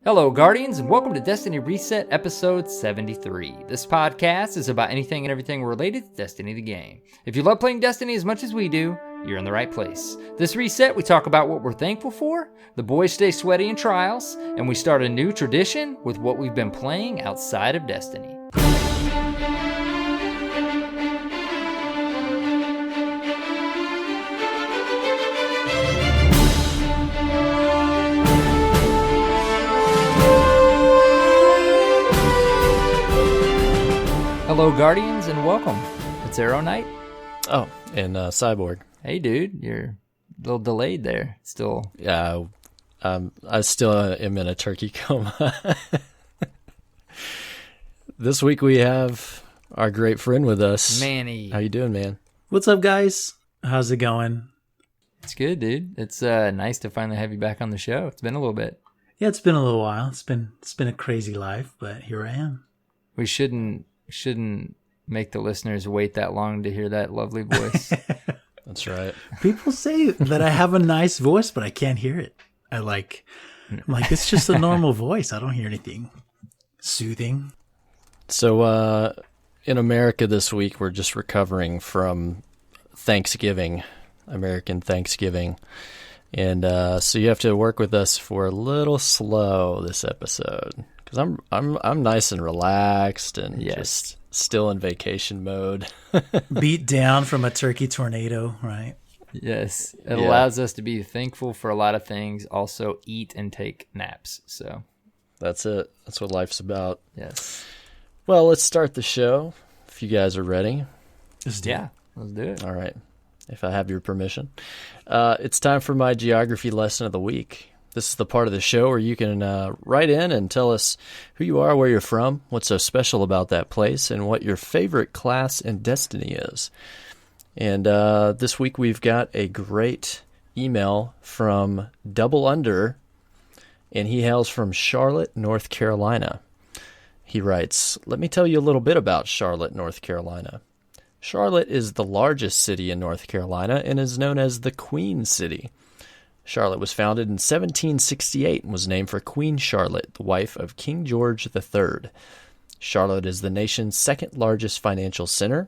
Hello, Guardians, and welcome to Destiny Reset Episode 73. This podcast is about anything and everything related to Destiny the game. If you love playing Destiny as much as we do, you're in the right place. This reset, we talk about what we're thankful for, the boys stay sweaty in trials, and we start a new tradition with what we've been playing outside of Destiny. Hello, Guardians, and welcome. It's Arrow Knight. Oh, and Cyborg. Hey, dude, you're a little delayed there. Still. Yeah, I still am in a turkey coma. This week we have our great friend with us. Manny. How you doing, man? What's up, guys? How's it going? It's good, dude. It's nice to finally have you back on the show. It's been a little bit. Yeah, it's been a little while. It's been a crazy life, but here I am. We shouldn't make the listeners wait that long to hear that lovely voice. That's right. People say that I have a nice voice, but I can't hear it. I'm like, it's just a normal voice. I don't hear anything soothing. So, in America this week, we're just recovering from Thanksgiving, American Thanksgiving. And so you have to work with us for a little slow this episode. Because I'm nice and relaxed and just still in vacation mode. Beat down from a turkey tornado, right? Yes. It allows us to be thankful for a lot of things, also eat and take naps. So that's it. That's what life's about. Yes. Well, let's start the show if you guys are ready. Let's do it. All right. If I have your permission. It's time for my geography lesson of the week. This is the part of the show where you can write in and tell us who you are, where you're from, what's so special about that place, and what your favorite class in Destiny is. And this week we've got a great email from Double Under, and he hails from Charlotte, North Carolina. He writes, "Let me tell you a little bit about Charlotte, North Carolina. Charlotte is the largest city in North Carolina and is known as the Queen City. Charlotte was founded in 1768 and was named for Queen Charlotte, the wife of King George III. Charlotte is the nation's second largest financial center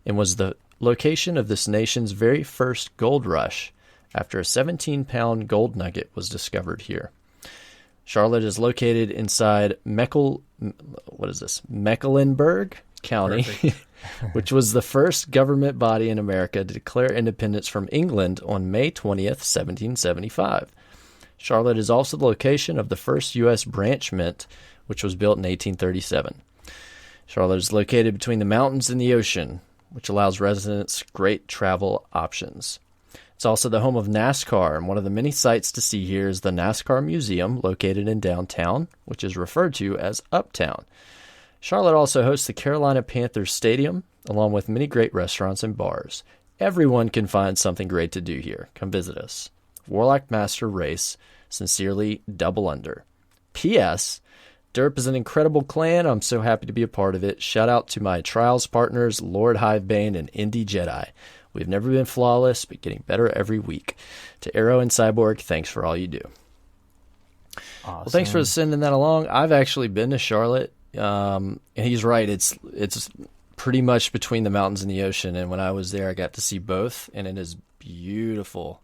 and was the location of this nation's very first gold rush after a 17-pound gold nugget was discovered here. Charlotte is located inside Mecklenburg County, which was the first government body in America to declare independence from England on May 20th, 1775. Charlotte is also the location of the first U.S. branch mint, which was built in 1837. Charlotte is located between the mountains and the ocean, which allows residents great travel options. It's also the home of NASCAR, and one of the many sights to see here is the NASCAR Museum, located in downtown, which is referred to as Uptown. Charlotte also hosts the Carolina Panthers Stadium, along with many great restaurants and bars. Everyone can find something great to do here. Come visit us. Warlock Master Race, sincerely, Double Under. P.S. Derp is an incredible clan. I'm so happy to be a part of it. Shout out to my Trials partners, Lord Hivebane and Indie Jedi. We've never been flawless, but getting better every week. To Arrow and Cyborg, thanks for all you do." Awesome. Well, thanks for sending that along. I've actually been to Charlotte. And he's right. It's pretty much between the mountains and the ocean. And when I was there, I got to see both, and it is beautiful.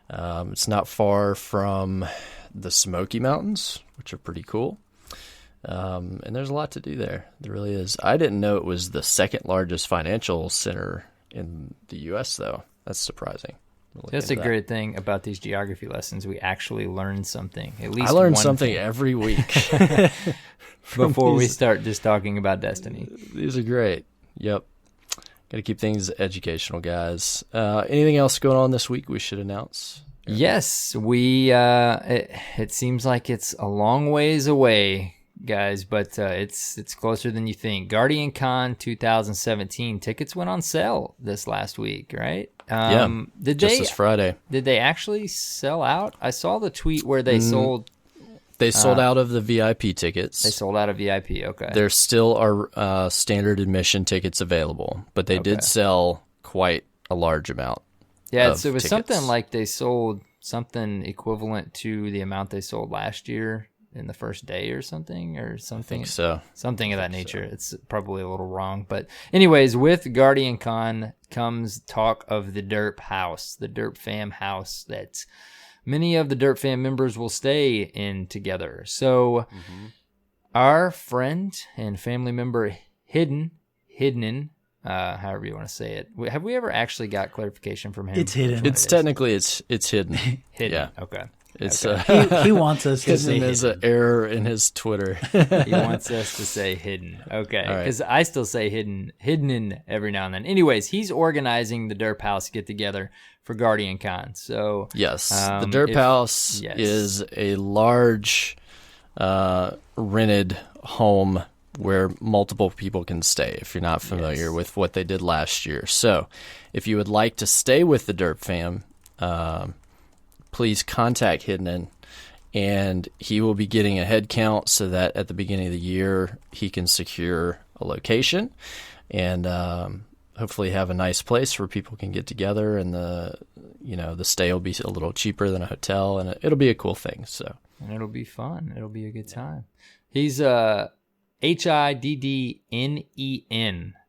It's not far from the Smoky Mountains, which are pretty cool. And there's a lot to do there. There really is. I didn't know it was the second largest financial center in the U.S., though. That's surprising. That's a great thing about these geography lessons. We actually learn something. At least I learn one something thing. every week. Before we start just talking about Destiny. These are great. Yep. Got to keep things educational, guys. Anything else going on this week we should announce? Yes, it seems like it's a long ways away, guys, but it's closer than you think. Guardian Con 2017 tickets went on sale this last week, right? Just this Friday. Did they actually sell out? I saw the tweet where they sold. They sold out of the VIP tickets. They sold out of VIP, okay. There still are standard admission tickets available, but they did sell quite a large amount. Yeah, so it was tickets. something like they sold something equivalent to the amount they sold last year. in the first day or something, I think so. Something of that nature. It's probably a little wrong, but anyways, with Guardian Con comes talk of the Derp House, the Derp Fam House that many of the Derp Fam members will stay in together. So our friend and family member Hidden, however you want to say it. Have we ever actually got clarification from him? It's hidden. It's technically it's hidden. Hidden. Yeah. Okay. It's He wants us to say hidden as an error in his Twitter. He wants us to say hidden. Okay. All right. Because I still say hidden every now and then. Anyways, he's organizing the Derp House get together for Guardian Con. So Yes, the Derp House is a large rented home where multiple people can stay, if you're not familiar with what they did last year. So if you would like to stay with the Derp Fam, please contact Hidden, and he will be getting a head count so that at the beginning of the year he can secure a location and hopefully have a nice place where people can get together, and the stay will be a little cheaper than a hotel, and it'll be a cool thing. So, and it'll be fun. It'll be a good time. He's HIDDNEN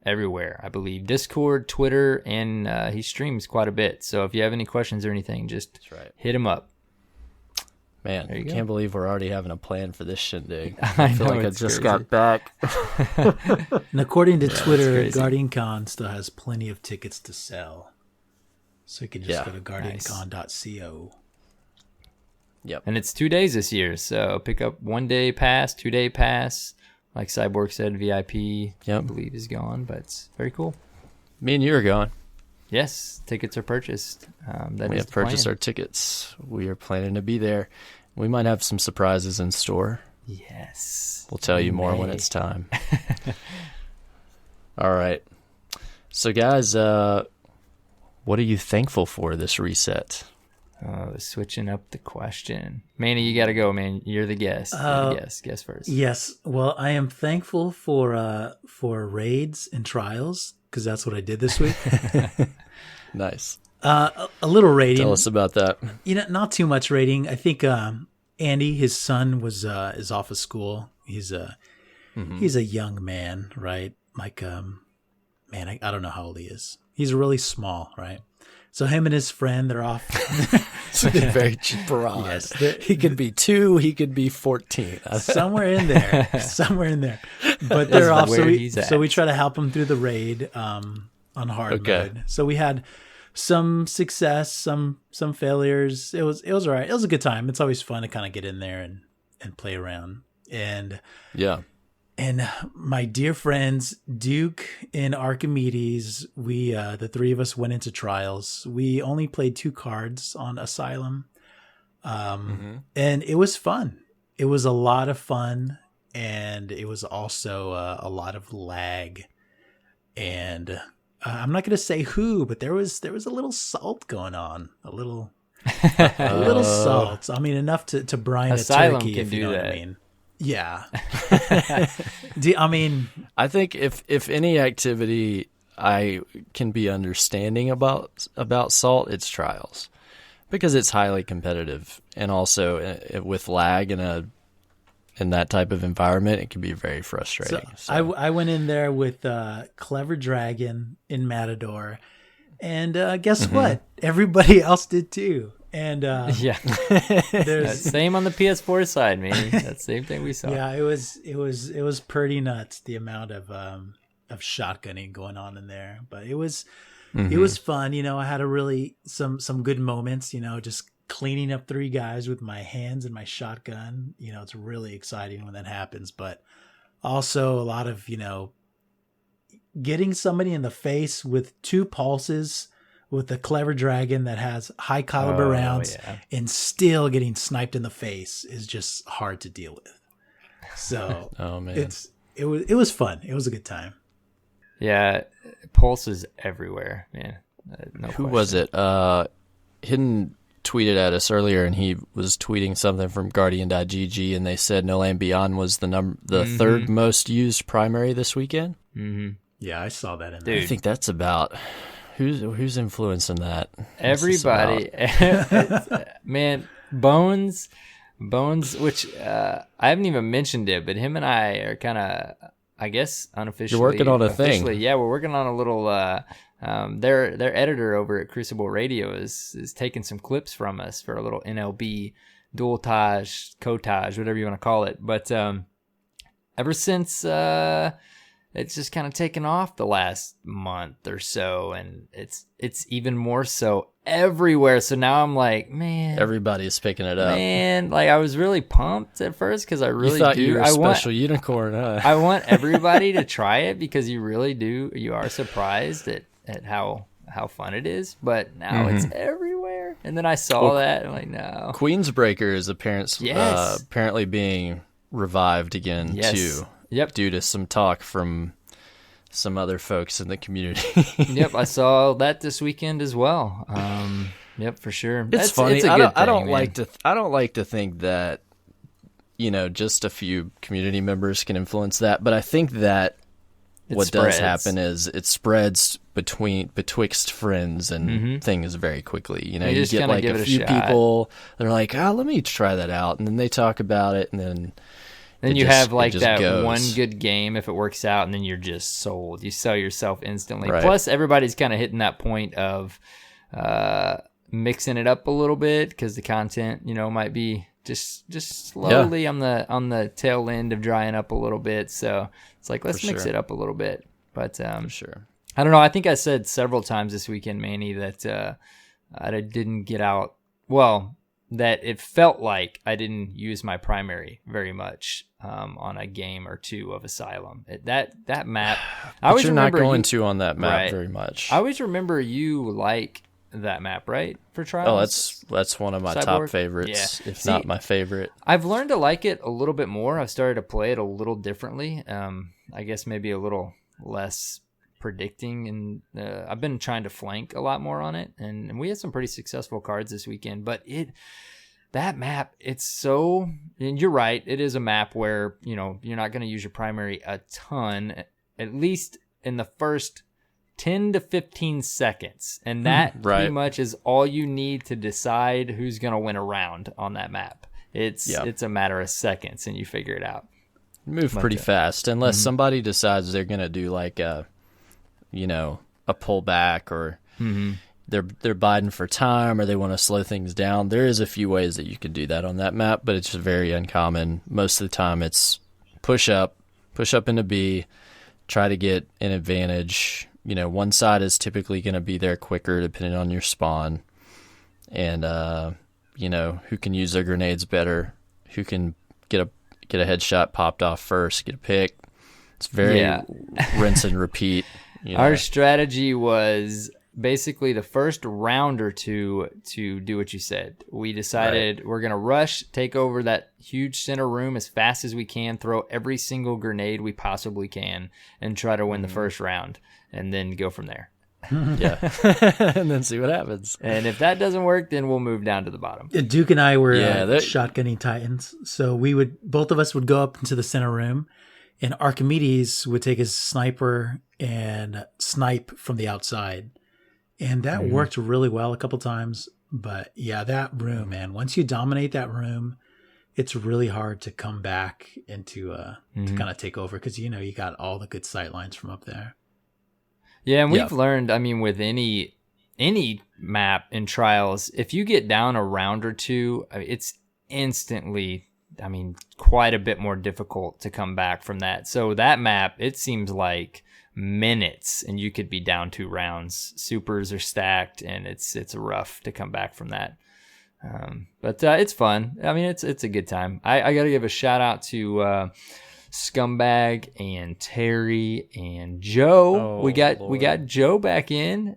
everywhere, I believe. Discord, Twitter, and he streams quite a bit. So if you have any questions or anything, just hit him up. Man, I can't believe we're already having a plan for this shindig. I feel like I just got back. And according to Twitter, Guardian Con still has plenty of tickets to sell. So you can just go to guardiancon.co. Yep. And it's 2 days this year, so pick up 1 day pass, 2 day pass. Like Cyborg said, VIP, I believe, is gone, but it's very cool. Me and you are going. Yes, tickets are purchased. We have purchased our tickets. We are planning to be there. We might have some surprises in store. Yes. We'll tell you more when it's time. All right. So, guys, what are you thankful for this reset? Switching up the question. Manny, you got to go, man. You're the guest. Guest first. Yes. Well, I am thankful for raids and trials, because that's what I did this week. Nice. A little raiding. Tell us about that. Not too much raiding. I think Andy, his son, is off of school. He's a young man, right? Like, man, I don't know how old he is. He's really small, right? So him and his friend, they're off. Very broad. Yes, he could be 2. He could be 14. somewhere in there. But they're off. So we try to help them through the raid on hard mode. So we had some success, some failures. It was all right. It was a good time. It's always fun to kind of get in there and play around. And And my dear friends, Duke and Archimedes, we, the three of us went into trials. We only played 2 cards on Asylum. And it was fun. It was a lot of fun. And it was also a lot of lag. And I'm not going to say who, but there was a little salt going on. A little salt. I mean, enough to brine Asylum a turkey, can if you do know that. what I mean. Yeah. I mean, I think if any activity I can be understanding about Salt, it's trials, because it's highly competitive, and also with lag in that type of environment, it can be very frustrating. So I went in there with Clever Dragon in Matador, and guess what? Everybody else did too. And same on the PS4 side, man. That same thing we saw. Yeah, it was pretty nuts, the amount of shotgunning going on in there. But it was fun. I had some good moments. Just cleaning up 3 guys with my hands and my shotgun. It's really exciting when that happens. But also a lot of getting somebody in the face with 2 pulses. With the Clever Dragon that has high caliber rounds and still getting sniped in the face is just hard to deal with. So it was fun. It was a good time. Yeah, Pulse is everywhere, man. Who was it? Hidden tweeted at us earlier, and he was tweeting something from Guardian.gg, and they said No Land Beyond was the third most used primary this weekend. Mm-hmm. Yeah, I saw that in there. I think that's about... Who's influencing that? Everybody. Man, Bones Bones, which I haven't even mentioned it, but him and I are kind of, I guess, unofficially. You're working on a thing. Yeah, we're working on a little. Their editor over at Crucible Radio is taking some clips from us for a little NLB dualtage, cotage, whatever you want to call it. But ever since it's just kind of taken off the last month or so, and it's even more so everywhere. So now I'm like, man, everybody's picking it up. Man, like I was really pumped at first because I really thought you were a special unicorn. Huh? I want everybody to try it because you really do. You are surprised at how fun it is, but now it's everywhere. And then I saw that, and I'm like, no. Queensbreaker is apparently being revived again too. Yep. Due to some talk from some other folks in the community. Yep, I saw that this weekend as well. Yep, for sure. It's funny. It's I don't like to think that, you know, just a few community members can influence that, but I think that what does happen is it spreads betwixt friends and things very quickly. You know, you get like a few people that are like, oh, let me try that out, and then they talk about it, and then you have like that one good game if it works out, and then you're just sold. You sell yourself instantly. Right. Plus, everybody's kind of hitting that point of mixing it up a little bit because the content, you know, might be just slowly on the tail end of drying up a little bit. So it's like, let's mix it up a little bit. But for sure. I don't know. I think I said several times this weekend, Manny, that I didn't get out. Well, that it felt like I didn't use my primary very much on a game or two of Asylum. That map, I always remember you're not going to on that map very much. I always remember you like that map, right, for Trials? Oh, that's one of my top favorites, if not my favorite. I've learned to like it a little bit more. I've started to play it a little differently. I guess maybe a little less predicting, and I've been trying to flank a lot more on it, and we had some pretty successful cards this weekend. But that map, it's so, and you're right, it is a map where, you know, you're not going to use your primary a ton, at least in the first 10 to 15 seconds, and that pretty much is all you need to decide who's going to win a round on that map. It's a matter of seconds, and you figure it out. Move pretty fast, unless somebody decides they're going to do like a pullback, or they're biding for time, or they want to slow things down. There is a few ways that you can do that on that map, but it's very uncommon. Most of the time it's push up into B, try to get an advantage. You know, one side is typically going to be there quicker depending on your spawn, and you know, who can use their grenades better, who can get a headshot popped off first, get a pick. It's very rinse and repeat. You know. Our strategy was basically the first round or two to do what you said. We decided we're going to rush, take over that huge center room as fast as we can, throw every single grenade we possibly can, and try to win the first round, and then go from there. Yeah. And then see what happens. And if that doesn't work, then we'll move down to the bottom. Duke and I were shotgunning Titans. So both of us would go up into the center room, and Archimedes would take his sniper and snipe from the outside. And that worked really well a couple times. But yeah, that room, man, once you dominate that room, it's really hard to come back into to kind of take over, because, you know, you got all the good sight lines from up there. Yeah, and we've learned, I mean, with any map in Trials, if you get down a round or two, it's instantly, I mean, quite a bit more difficult to come back from that. So that map, it seems like minutes, and you could be down 2 rounds. Supers are stacked, and it's rough to come back from that. But it's fun. I mean, it's a good time. I got to give a shout out to Scumbag and Terry and Joe. We got Joe back in.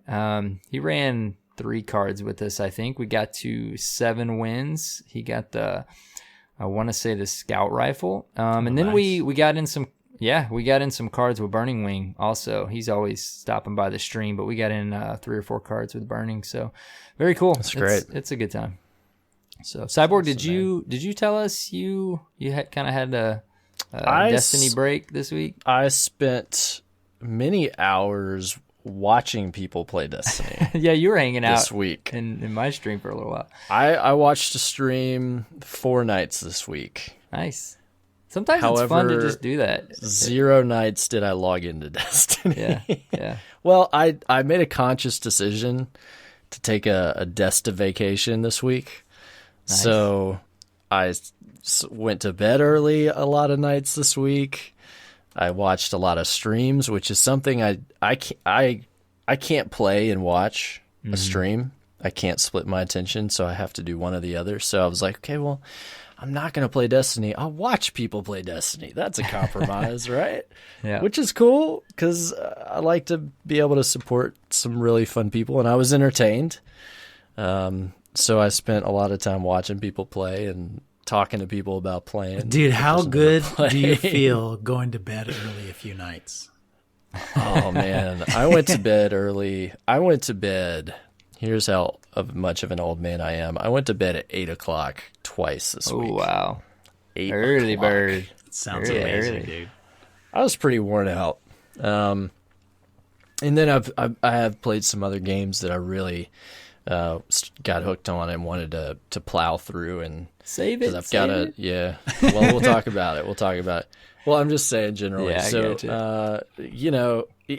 He ran 3 cards with us, I think. We got to 7 wins. He got I want to say the scout rifle. And then we got in some cards with Burning Wing also. He's always stopping by the stream, but we got in 3 or 4 cards with Burning. So very cool. That's great. It's a good time. So Cyborg, did you tell us you had kind of had a Destiny break this week? I spent many hours watching people play Destiny. Yeah, you were hanging out this week in my stream for a little while. I watched a stream 4 nights this week. Nice. Sometimes it's fun to just do that. 0 nights did I log into Destiny. Yeah. Well, I made a conscious decision to take a Desta vacation this week. Nice. So I went to bed early a lot of nights this week. I watched a lot of streams, which is something I can't play and watch a stream. I can't split my attention, so I have to do one or the other. So I was like, okay, well, I'm not going to play Destiny. I'll watch people play Destiny. That's a compromise, right? Yeah. Which is cool because I like to be able to support some really fun people, and I was entertained. So I spent a lot of time watching people play and talking to people about playing. Dude, how good do you feel going to bed early a few nights? Oh, man. I went to bed early. Here's how much of an old man I am. I went to bed at 8 o'clock twice this week. Oh, wow. 8 early o'clock. bird. Sounds amazing, dude. I was pretty worn out. And then I have played some other games that I really got hooked on and wanted to plow through and save it. Yeah. Well, we'll talk about it. Well, I'm just saying generally. Yeah, so,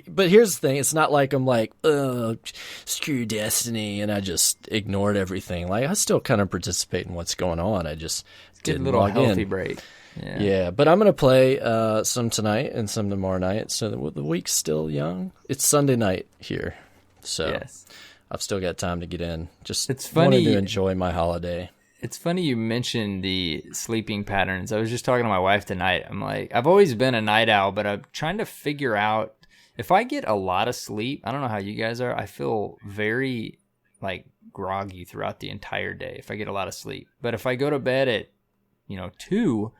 but here's the thing. It's not like I'm like, oh, screw Destiny, and I just ignored everything. Like, I still kind of participate in what's going on. I just didn't log in. A little healthy in. break. Yeah, but I'm going to play some tonight and some tomorrow night, so the week's still young. It's Sunday night here, so yes. I've still got time to get in. Just it's funny wanted to enjoy my holiday. It's funny you mentioned the sleeping patterns. I was just talking to my wife tonight. I'm like, I've always been a night owl, but I'm trying to figure out if I get a lot of sleep. I don't know how you guys are. I feel very like groggy throughout the entire day if I get a lot of sleep. But if I go to bed at 2,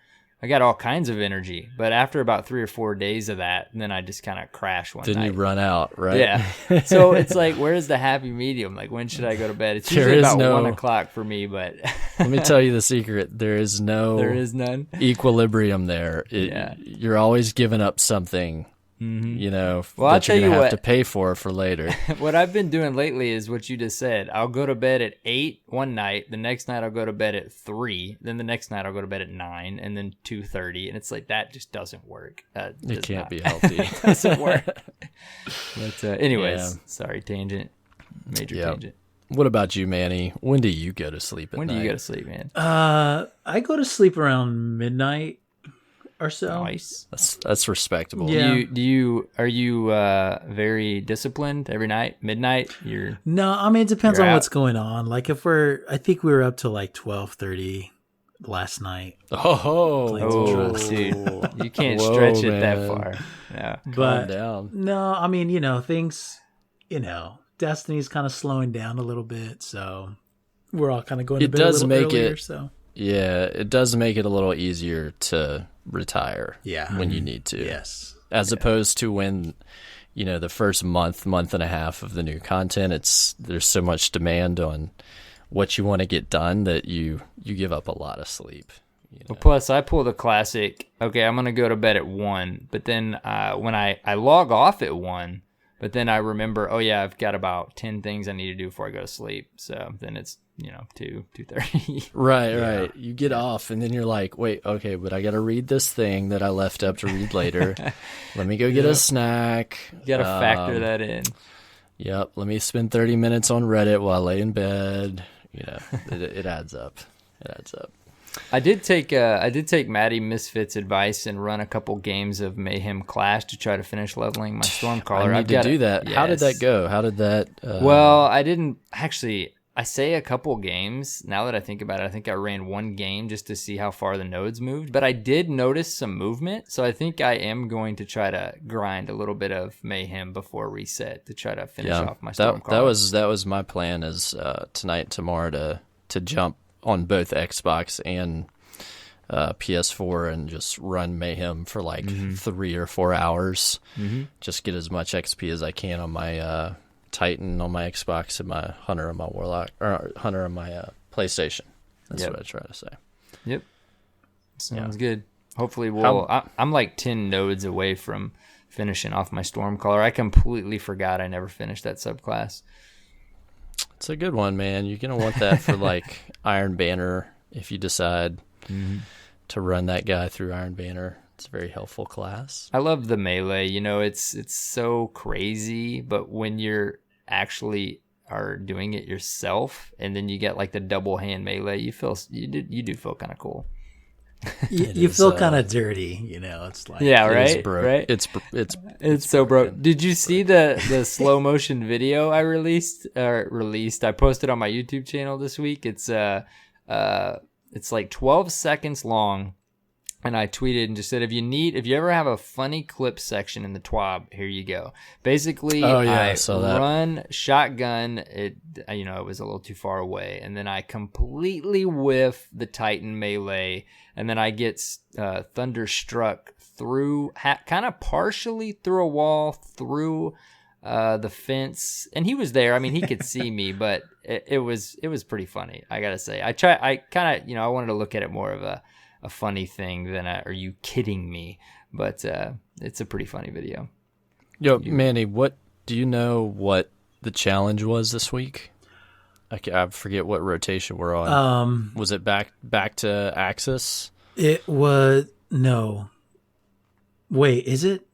I got all kinds of energy. But after about 3 or 4 days of that, then I just kind of crash one night. Then you run out, right? Yeah. So it's like, where's the happy medium? Like, when should I go to bed? It's usually about 1 o'clock for me, but let me tell you the secret. There is none equilibrium there. You're always giving up something. That you're going to have to pay for later. What I've been doing lately is what you just said. I'll go to bed at 8 one night. The next night I'll go to bed at 3. Then the next night I'll go to bed at 9 and then 2:30. And it's like, that just doesn't work. It can't be healthy. It doesn't work. But anyways, sorry, tangent. Major tangent. What about you, Manny? When do you go to sleep at night? When do you go to sleep, man? I go to sleep around midnight or so. Nice. That's respectable. Yeah. Are you very disciplined every night? Midnight? No, I mean, it depends on what's going on. Like I think we were up to like 12:30 last night. Oh, dude. You can't stretch it that far. Yeah. Calm down. No, I mean, things, Destiny's kind of slowing down a little bit. So we're all kind of going to bed a little earlier. Yeah, it does make it a little easier to retire when you need to. Yes. As opposed to when, the first month and a half of the new content, there's so much demand on what you want to get done that you give up a lot of sleep. Well, plus I pull the classic, okay, I'm going to go to bed at 1, but then when I log off at 1, but then I remember, oh yeah, I've got about 10 things I need to do before I go to sleep. So then it's 2:30. Right. You get off and then you're like, wait, okay, but I got to read this thing that I left up to read later. Let me go get a snack. You got to factor that in. Yep. Let me spend 30 minutes on Reddit while I lay in bed. It adds up. I did take Maddie Misfit's advice and run a couple games of Mayhem Clash to try to finish leveling my Stormcaller. I need to do that. Yes. How did that go? How did that? Well, I didn't actually. I say a couple games. Now that I think about it, I think I ran one game just to see how far the nodes moved. But I did notice some movement, so I think I am going to try to grind a little bit of Mayhem before reset to try to finish off my Stormcaller. That was my plan is tonight, tomorrow to jump on both Xbox and PS4 and just run Mayhem for like 3 or 4 hours. Just get as much XP as I can on my Titan on my Xbox and my Hunter on my Warlock, or Hunter on my PlayStation. That's what I try to say. Yep. Sounds good. Hopefully I'm like 10 nodes away from finishing off my Stormcaller. I completely forgot I never finished that subclass. It's a good one, man. You're going to want that for like Iron Banner if you decide to run that guy through Iron Banner. It's a very helpful class. I love the melee. You know, it's so crazy, but when you're actually are doing it yourself and then you get like the double hand melee, you do feel kind of cool. You feel kind of dirty, you know. It's like right, right. It's so broke. Did you see the slow motion video I released? I posted on my YouTube channel this week. It's like 12 seconds long, and I tweeted and just said, if you ever have a funny clip section in the TWAB, here you go. Basically, I run shotgun. It was a little too far away, and then I completely whiff the Titan melee, and then I get thunderstruck through, kind of partially through a wall, through the fence, and he was there. I mean, he could see me, but it was pretty funny. I gotta say, I kind of I wanted to look at it more of a funny thing than are you kidding me? But it's a pretty funny video. Yo, Manny, what do you know what the challenge was this week? I forget what rotation we're on. Was it back to Axis? It was no. Wait, is it?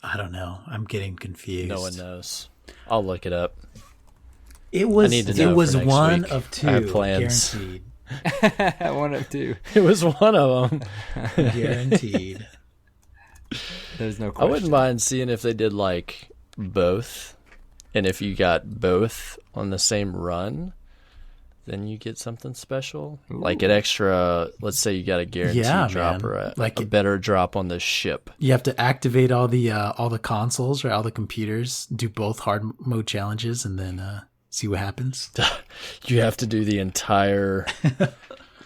I don't know. I'm getting confused. No one knows. I'll look it up. It was one week. of two. I have plans. Guaranteed. One of two. It was one of them. Guaranteed. There's no question. I wouldn't mind seeing if they did like both, and if you got both on the same run, then you get something special. Ooh. Like an extra, let's say you got a guaranteed drop, man. Or a better drop on the ship. You have to activate all the consoles or all the computers, do both hard mode challenges, and then see what happens. You have to do the entire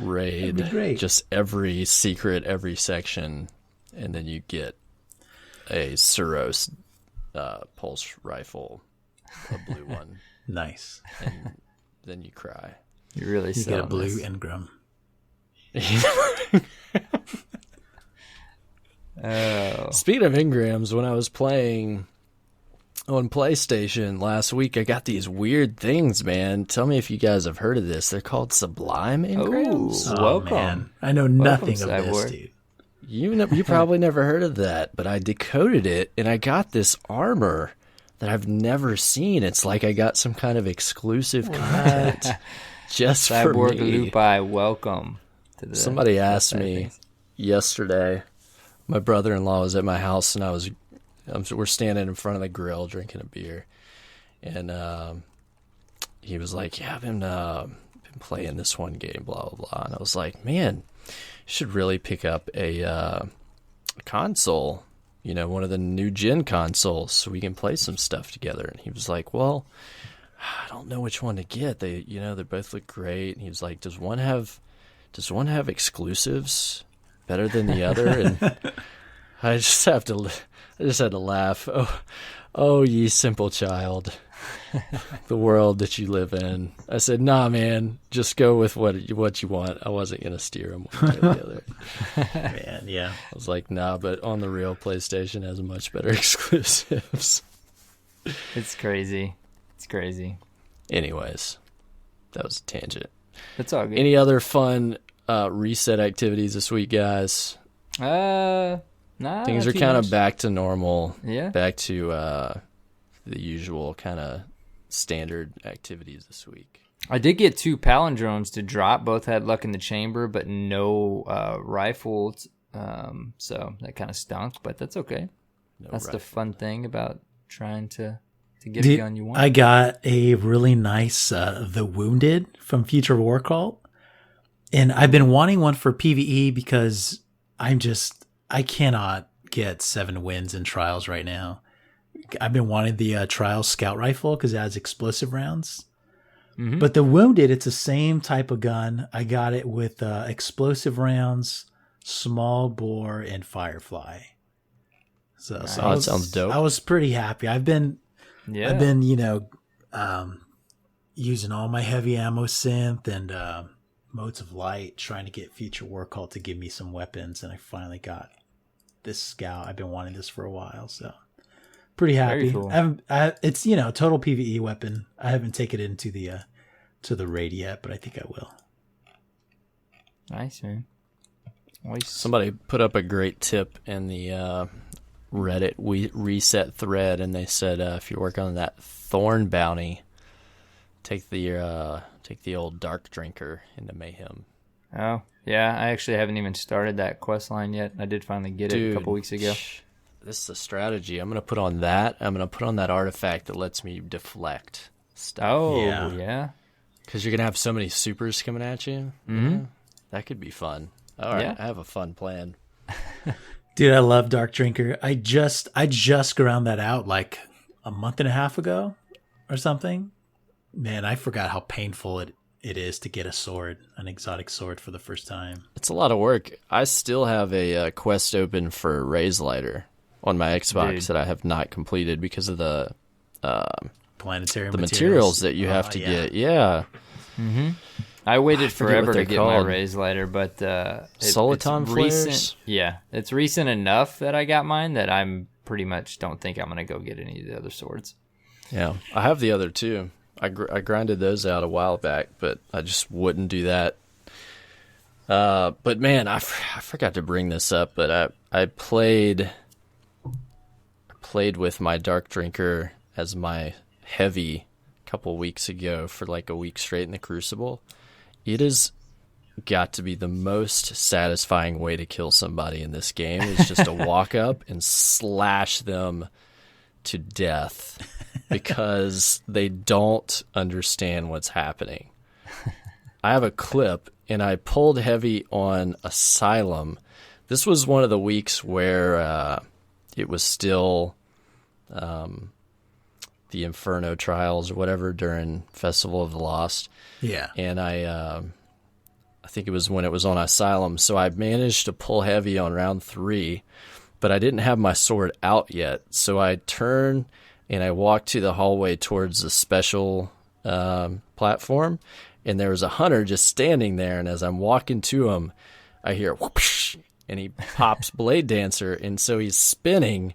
raid, just every secret, every section, and then you get a Suros pulse rifle, a blue one. Nice. And then you cry. You get a blue Engram. Speaking of engrams, when I was playing on PlayStation last week, I got these weird things, man. Tell me if you guys have heard of this. They're called Sublime engrams. Welcome. Man. I know nothing of this, dude. You probably never heard of that, but I decoded it, and I got this armor that I've never seen. It's like I got some kind of exclusive content just for me. Lupi, welcome. Somebody asked me yesterday. My brother-in-law was at my house, and we're standing in front of the grill drinking a beer, and he was like, "Yeah, I've been playing this one game, blah blah blah." And I was like, "Man, you should really pick up a console, one of the new gen consoles, so we can play some stuff together." And he was like, "Well, I don't know which one to get. They both look great." And he was like, "Does one have exclusives better than the other?" And I just had to laugh. Oh, ye simple child, the world that you live in. I said, "Nah, man, just go with what you want." I wasn't gonna steer him one way or the other. Man, yeah. I was like, "Nah," but on the real, PlayStation has much better exclusives. It's crazy. Anyways, that was a tangent. That's all good. Any other fun reset activities this week, guys? Nah. Things are kind of back to normal. Yeah. Back to the usual kind of standard activities this week. I did get 2 palindromes to drop. Both had luck in the chamber, but no rifles. So that kind of stunk, but that's okay. That's the fun thing about trying to get a gun you want. I got a really nice The Wounded from Future War Cult. And I've been wanting one for PvE because I cannot get 7 wins in Trials right now. I've been wanting the Trials Scout Rifle because it has explosive rounds. Mm-hmm. But the Wounded, it's the same type of gun. I got it with explosive rounds, small bore, and Firefly. So that sounds dope. I was pretty happy. I've been using all my heavy ammo synth and modes of light, trying to get Future War Cult to give me some weapons, and I finally got this scout. I've been wanting this for a while, so Pretty happy. Cool. It's total PvE weapon. I haven't taken it into the to the raid yet, but I think I will. Nice, man. Nice. Somebody put up a great tip in the Reddit reset thread, and they said if you're working on that Thorn bounty, take the old Dark Drinker into Mayhem. Oh yeah, I actually haven't even started that quest line yet. I did finally get it a couple weeks ago. This is a strategy. I'm gonna put on that. I'm gonna put on that artifact that lets me deflect stuff. Oh yeah. Because you're gonna have so many supers coming at you. Mm-hmm. Yeah, that could be fun. All right, I have a fun plan. Dude, I love Dark Drinker. I just ground that out like a month and a half ago or something. Man, I forgot how painful it is to get a sword, an exotic sword for the first time. It's a lot of work. I still have a quest open for Raise Lighter on my Xbox that I have not completed because of the planetary materials that you have to get. Yeah. Mm-hmm. I waited forever to get my Raise Lighter, but Soliton flares? Recent. Yeah, it's recent enough that I got mine that I'm pretty much don't think I'm going to go get any of the other swords. Yeah, I have the other two. I grinded those out a while back, but I just wouldn't do that. But man, I forgot to bring this up, but I played with my Dark Drinker as my heavy a couple weeks ago for like a week straight in the Crucible. It has got to be the most satisfying way to kill somebody in this game. Is just to walk up and slash them to death because they don't understand what's happening. I have a clip, and I pulled heavy on Asylum. This was one of the weeks where it was still the Inferno trials or whatever during Festival of the Lost. Yeah. And I think it was when it was on Asylum. So I managed to pull heavy on round 3, but I didn't have my sword out yet. So I turned and I walked to the hallway towards the special platform, and there was a hunter just standing there. And as I'm walking to him, I hear whoosh, and he pops Blade Dancer, and so he's spinning.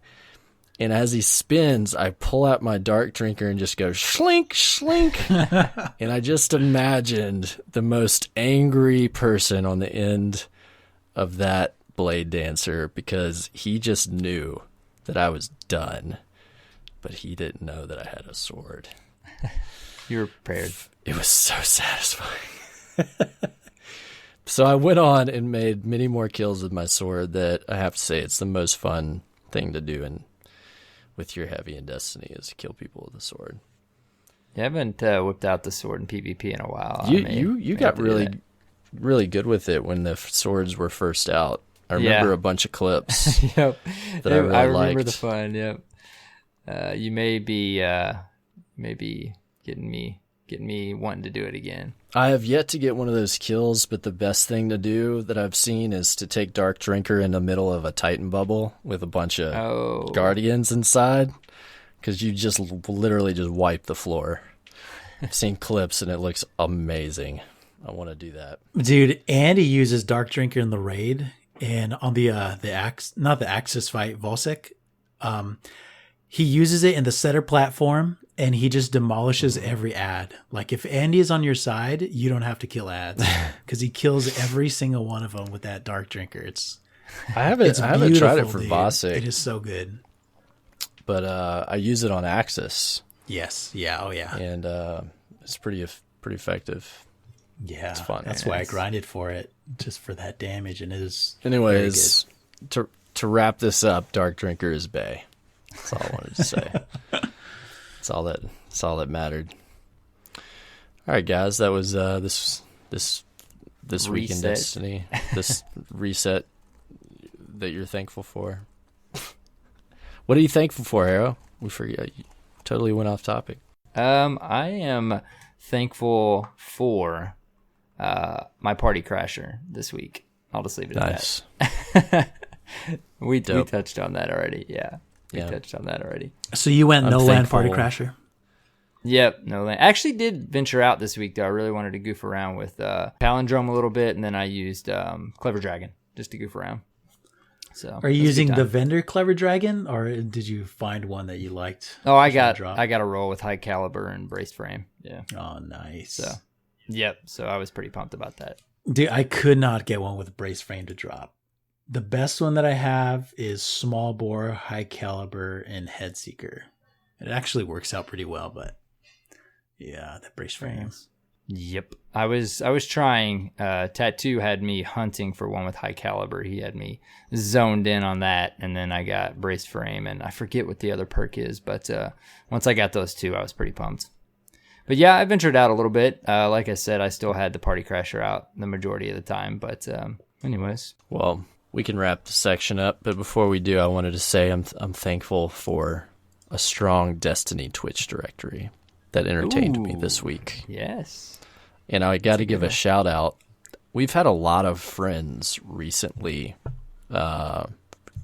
And as he spins, I pull out my Dark Drinker and just go shlink, shlink. And I just imagined the most angry person on the end of that Blade Dancer because he just knew that I was done, but he didn't know that I had a sword. You were prepared. It was so satisfying. So I went on and made many more kills with my sword that I have to say it's the most fun thing to do with your heavy in Destiny is to kill people with a sword. You haven't whipped out the sword in PvP in a while. You got really good with it when the swords were first out. I remember a bunch of clips. Yep. That I really remember liked. the fun. Yep. You may be getting me wanting to do it again. I have yet to get one of those kills, but the best thing to do that I've seen is to take Dark Drinker in the middle of a Titan bubble with a bunch of Guardians inside, because you just literally just wipe the floor. I've seen clips and it looks amazing. I want to do that. Dude, Andy uses Dark Drinker in the raid, and on the Axis fight, Volsec, he uses it in the setter platform, and he just demolishes every ad. Like, if Andy is on your side, you don't have to kill ads because he kills every single one of them with that Dark Drinker. I haven't tried it for Volsec. It is so good. But I use it on Axis. Yes. Yeah. Oh, yeah. And it's pretty effective. Yeah. It's fun. That's why I grinded for it, just for that damage, and it is. Anyways, to wrap this up, Dark Drinker is bae. That's all I wanted to say. That's all that mattered. All right, guys, that was this week in Destiny. This reset that you're thankful for. What are you thankful for, Harrow? We forget. You totally went off topic. I am thankful for my party crasher this week. I'll just leave it at that. We touched on that already. Yeah. We touched on that already. So you went no land party crasher? Yep, no land. Actually did venture out this week, though. I really wanted to goof around with Palindrome a little bit, and then I used Clever Dragon just to goof around. So are you using the vendor Clever Dragon, or did you find one that you liked? Oh, I got a roll with High Caliber and Braced Frame. Yeah. Oh, nice. So, yep. So I was pretty pumped about that. Dude, I could not get one with Braced Frame to drop. The best one that I have is Small Bore, High Caliber, and Head Seeker. It actually works out pretty well, but yeah, the Braced Frames. Yep. I was trying. Tattoo had me hunting for one with High Caliber. He had me zoned in on that, and then I got Braced Frame, and I forget what the other perk is, but once I got those two, I was pretty pumped. But yeah, I ventured out a little bit. Like I said, I still had the Party Crasher out the majority of the time, but anyways. Well, we can wrap the section up, but before we do, I wanted to say I'm thankful for a strong Destiny Twitch directory that entertained me this week. Yes. And I got to give a shout out. We've had a lot of friends recently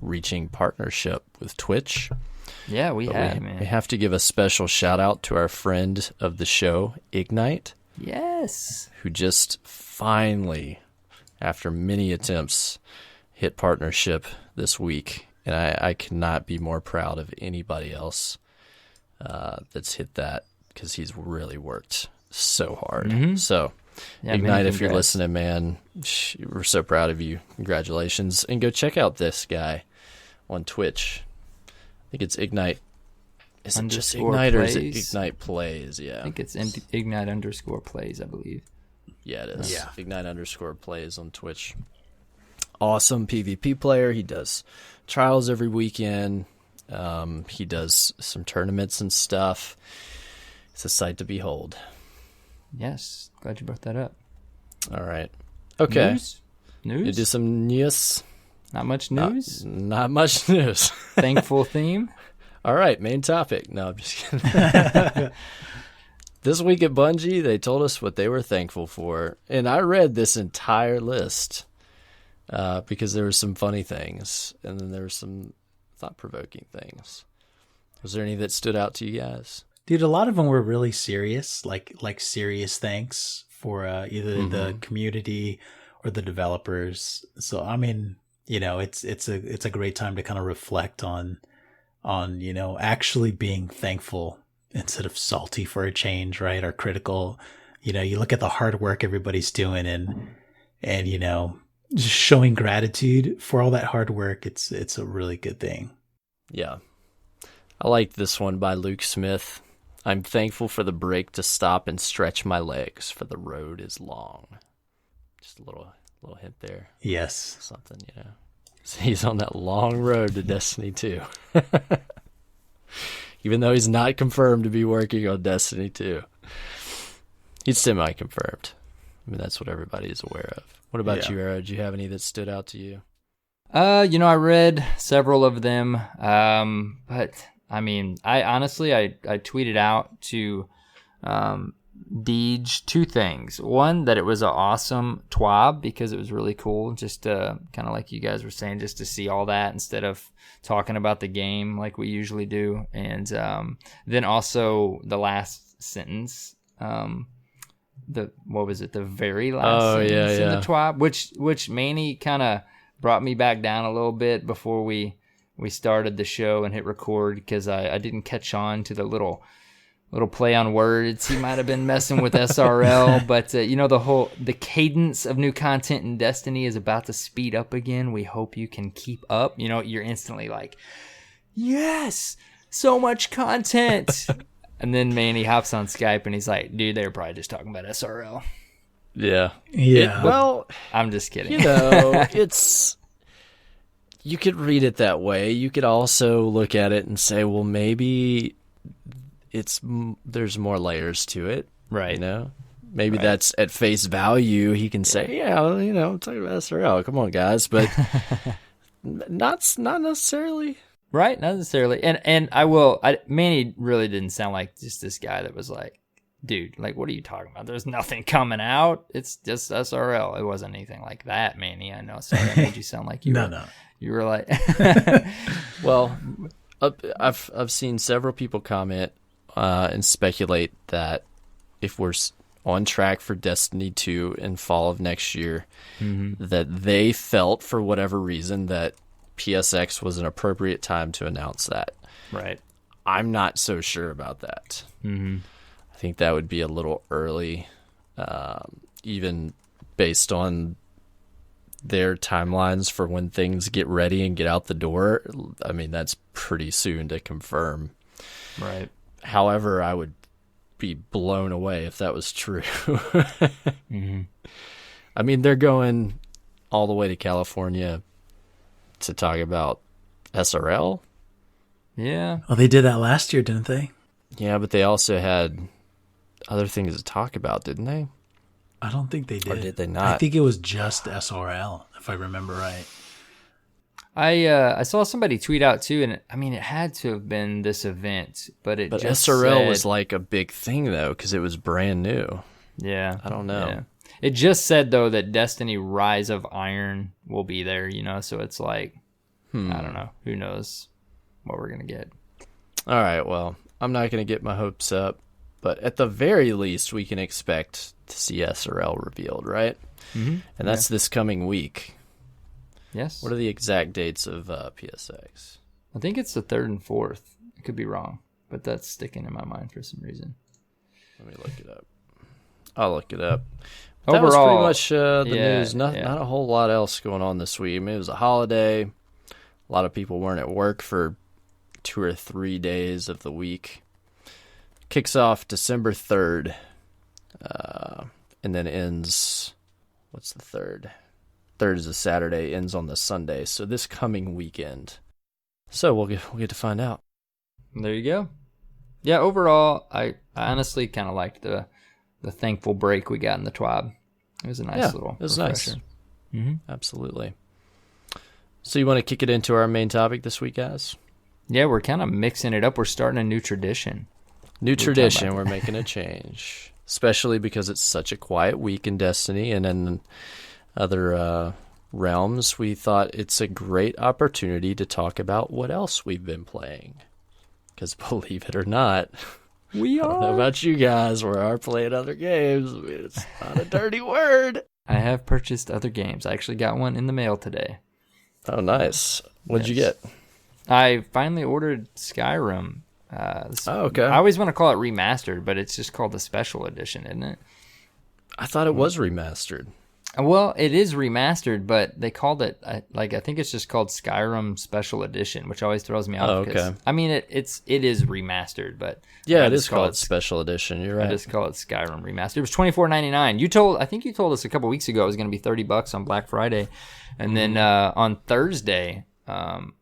reaching partnership with Twitch. Yeah, we have, man. We have to give a special shout out to our friend of the show, Ignite. Yes. Who just finally, after many attempts, hit partnership this week. And I cannot be more proud of anybody else that's hit that, because he's really worked so hard. Mm-hmm. So, yeah, Ignite, if you're listening, man, we're so proud of you. Congratulations. And go check out this guy on Twitch. I think it's Ignite. Is it just Ignite or is it Ignite Plays? Yeah. I think it's Ignite_plays, I believe. Yeah, it is. Yeah. Ignite_plays on Twitch. Awesome PvP player. He does trials every weekend. He does some tournaments and stuff. It's a sight to behold. Yes. Glad you brought that up. All right. Okay. News? You do some news? Not much news? Not much news. Thankful theme? All right. Main topic. No, I'm just kidding. This week at Bungie, they told us what they were thankful for. And I read this entire list because there were some funny things. And then there were some thought-provoking things. Was there any that stood out to you guys? Dude, a lot of them were really serious, like serious thanks for either the community or the developers. So, I mean, you know, it's a great time to kind of reflect on, you know, actually being thankful instead of salty for a change, right? Or critical. You know, you look at the hard work everybody's doing and you know, just showing gratitude for all that hard work. It's a really good thing. Yeah. I like this one by Luke Smith. I'm thankful for the break to stop and stretch my legs, for the road is long. Just a little hint there. Yes. Something, you know. He's on that long road to Destiny 2. Even though he's not confirmed to be working on Destiny 2. He's semi-confirmed. I mean, that's what everybody is aware of. What about you, Arrow? Did you have any that stood out to you? You know, I read several of them, but I mean, I honestly tweeted out to Deej two things. One, that it was an awesome TWAB because it was really cool, just kind of like you guys were saying, just to see all that instead of talking about the game like we usually do. And then also the last sentence, the very last sentence in the TWAB, which Manny kind of brought me back down a little bit before we started the show and hit record, because I didn't catch on to the little play on words. He might have been messing with SRL, but you know, the cadence of new content in Destiny is about to speed up again. We hope you can keep up. You know, you're instantly like, yes, so much content. And then Manny hops on Skype and he's like, dude, they were probably just talking about SRL. Yeah. Well, I'm just kidding. You know, you could read it that way. You could also look at it and say, well, maybe there's more layers to it. Right. You know, maybe that's at face value. He can say, yeah, well, you know, I'm talking about SRL. Come on, guys. But not necessarily. Right. Not necessarily. And Manny really didn't sound like just this guy that was like, dude, like, what are you talking about? There's nothing coming out. It's just SRL. It wasn't anything like that, Manny. I know. Sorry, I made you sound like you you were like, well, I've seen several people comment and speculate that if we're on track for Destiny 2 in fall of next year, that they felt for whatever reason that PSX was an appropriate time to announce that. Right. I'm not so sure about that. Mm-hmm. I think that would be a little early, even based on their timelines for when things get ready and get out the door. I mean, that's pretty soon to confirm. Right. However, I would be blown away if that was true. Mm-hmm. I mean, they're going all the way to California to talk about SRL. Yeah. Well, they did that last year, didn't they? Yeah, but they also had other things to talk about, didn't they? I don't think they did. Or did they not? I think it was just SRL, if I remember right. I saw somebody tweet out too, and I mean, it had to have been this event, but just SRL said, was like a big thing though, because it was brand new. Yeah, I don't know. Yeah. It just said though that Destiny Rise of Iron will be there, you know. So it's like, I don't know. Who knows what we're gonna get? All right. Well, I'm not gonna get my hopes up, but at the very least, we can expect to see SRL revealed, right? Mm-hmm. And that's this coming week. Yes. What are the exact dates of PSX? I think it's the 3rd and 4th. I could be wrong, but that's sticking in my mind for some reason. Let me look it up. I'll look it up. Overall, that was pretty much the news. Not a whole lot else going on this week. I mean, it was a holiday. A lot of people weren't at work for 2 or 3 days of the week. Kicks off December 3rd, and then ends. What's the 3rd? 3rd is a Saturday, ends on the Sunday. So this coming weekend. So we'll get to find out. There you go. Yeah, overall, I honestly kind of liked the thankful break we got in the TWAB. It was a nice little it was refresher. Nice. Mm-hmm. Absolutely. So you want to kick it into our main topic this week, guys? Yeah, we're kind of mixing it up. We're starting a new tradition. We're making a change. Especially because it's such a quiet week in Destiny and in other realms. We thought it's a great opportunity to talk about what else we've been playing. Because believe it or not, I don't know about you guys, we are playing other games. It's not a dirty word. I have purchased other games. I actually got one in the mail today. Oh, nice. What'd you get? I finally ordered Skyrim. Okay. I always want to call it remastered, but it's just called the special edition, isn't it? I thought it was remastered. Well, it is remastered, but they called it I think it's just called Skyrim Special Edition, which always throws me off. Oh, okay. I mean, it is remastered, but yeah, it is called Special Edition. You're right. I just call it Skyrim Remastered. It was $24.99. I think you told us a couple weeks ago it was going to be $30 on Black Friday, and then on Thursday,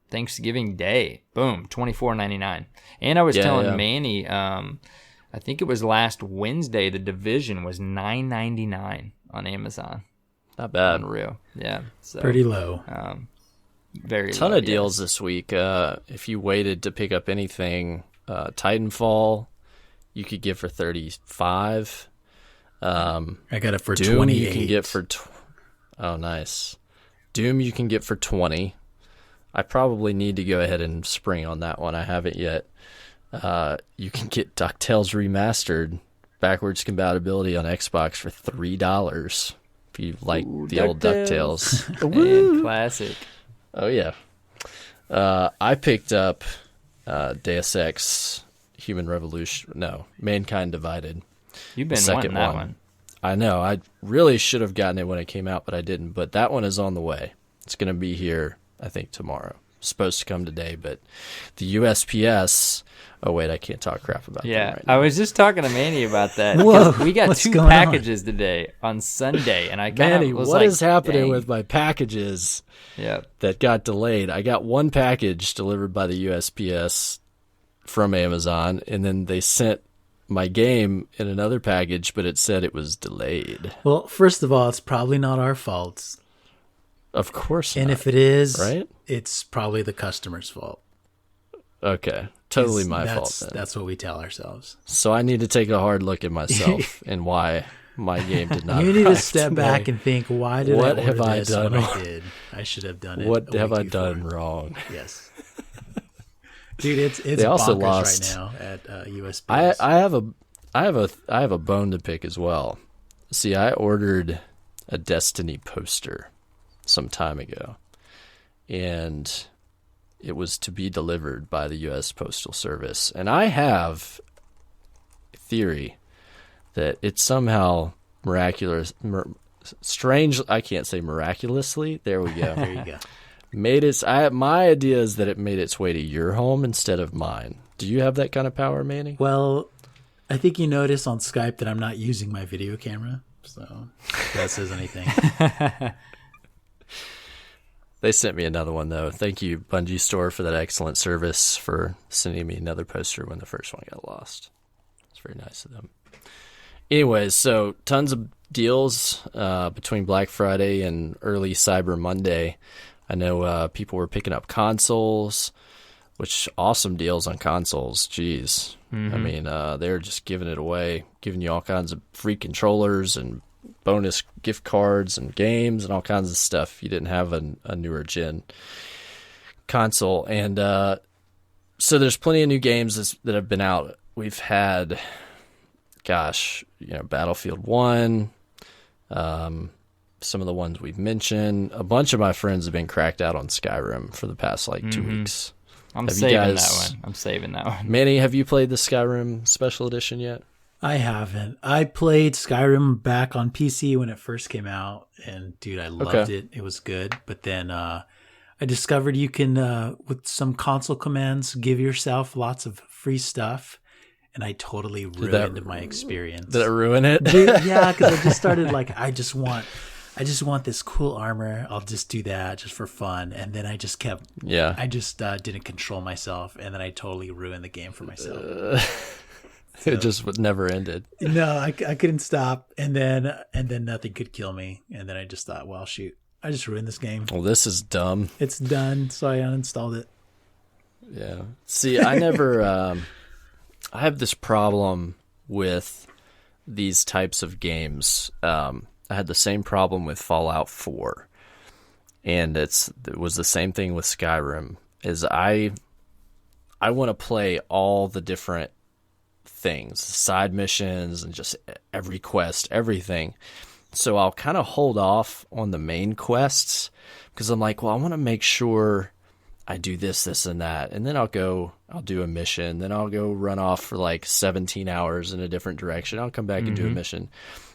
Thanksgiving Day, boom, $24.99. And I was telling Manny, I think it was last Wednesday, The Division was $9.99 on Amazon. Not bad. Unreal. Yeah. So, pretty low. Very ton low, of deals this week. If you waited to pick up anything, Titanfall, you could get for $35. I got it for Doom 28. You can get for oh, nice. Doom you can get for 20. I probably need to go ahead and spring on that one. I haven't yet. You can get DuckTales Remastered, backwards compatibility on Xbox for $3. If you like the old DuckTales. And classic. Oh, yeah. I picked up Deus Ex Human Revolution. No, Mankind Divided. You've been wanting that one. I know. I really should have gotten it when it came out, but I didn't. But that one is on the way. It's going to be here, I think, tomorrow. It's supposed to come today, but the USPS... Oh, wait, I can't talk crap about that right now. I was just talking to Manny about that. Whoa, we got 2 packages today on Sunday, and I kind Manny, of was what like, is happening dang. with my packages Yeah. that got delayed? I got one package delivered by the USPS from Amazon, and then they sent my game in another package, but it said it was delayed. Well, first of all, it's probably not our fault. Of course not. And if it is, right? It's probably the customer's fault. Okay. Totally my fault then. That's what we tell ourselves. So I need to take a hard look at myself and why my game did not You need to arrive step today. back and think, why did What I have order I this done when wrong? I did? I should have done it. What a have week I before. done wrong? Yes. Dude, it's They also bonkers lost. right now at USPS. I have a bone to pick as well. See, I ordered a Destiny poster some time ago, and it was to be delivered by the U.S. Postal Service. And I have a theory that it somehow I can't say miraculously. There we go. There you go. My idea is that it made its way to your home instead of mine. Do you have that kind of power, Manny? Well, I think you notice on Skype that I'm not using my video camera, so if that says anything. They sent me another one, though. Thank you, Bungie Store, for that excellent service, for sending me another poster when the first one got lost. It's very nice of them. Anyways, so tons of deals between Black Friday and early Cyber Monday. I know people were picking up consoles, which awesome deals on consoles. Jeez. Mm-hmm. I mean, they're just giving it away, giving you all kinds of free controllers and bonus gift cards and games and all kinds of stuff. You didn't have a newer gen console. And so there's plenty of new games that have been out. We've had, Battlefield 1, some of the ones we've mentioned. A bunch of my friends have been cracked out on Skyrim for the past 2 weeks. I'm saving that one. Manny, have you played the Skyrim Special Edition yet? I haven't. I played Skyrim back on PC when it first came out, and dude, I loved it. It was good. But then I discovered you can, with some console commands, give yourself lots of free stuff, and I totally ruined my experience. Did it ruin it? Yeah, because I just started I just want this cool armor. I'll just do that just for fun, and then I just kept. Yeah. I just didn't control myself, and then I totally ruined the game for myself. So, it just never ended. No, I couldn't stop, and then nothing could kill me, and then I just thought, well, shoot, I just ruined this game. Well, this is dumb. It's done, so I uninstalled it. Yeah. See, I never. I have this problem with these types of games. I had the same problem with Fallout 4, and it was the same thing with Skyrim. Is I want to play all the different things, side missions, and just every quest, everything. So I'll kind of hold off on the main quests because I'm like, well, I want to make sure I do this, and that, and then I'll do a mission, then I'll go run off for 17 hours in a different direction. I'll come back and do a mission.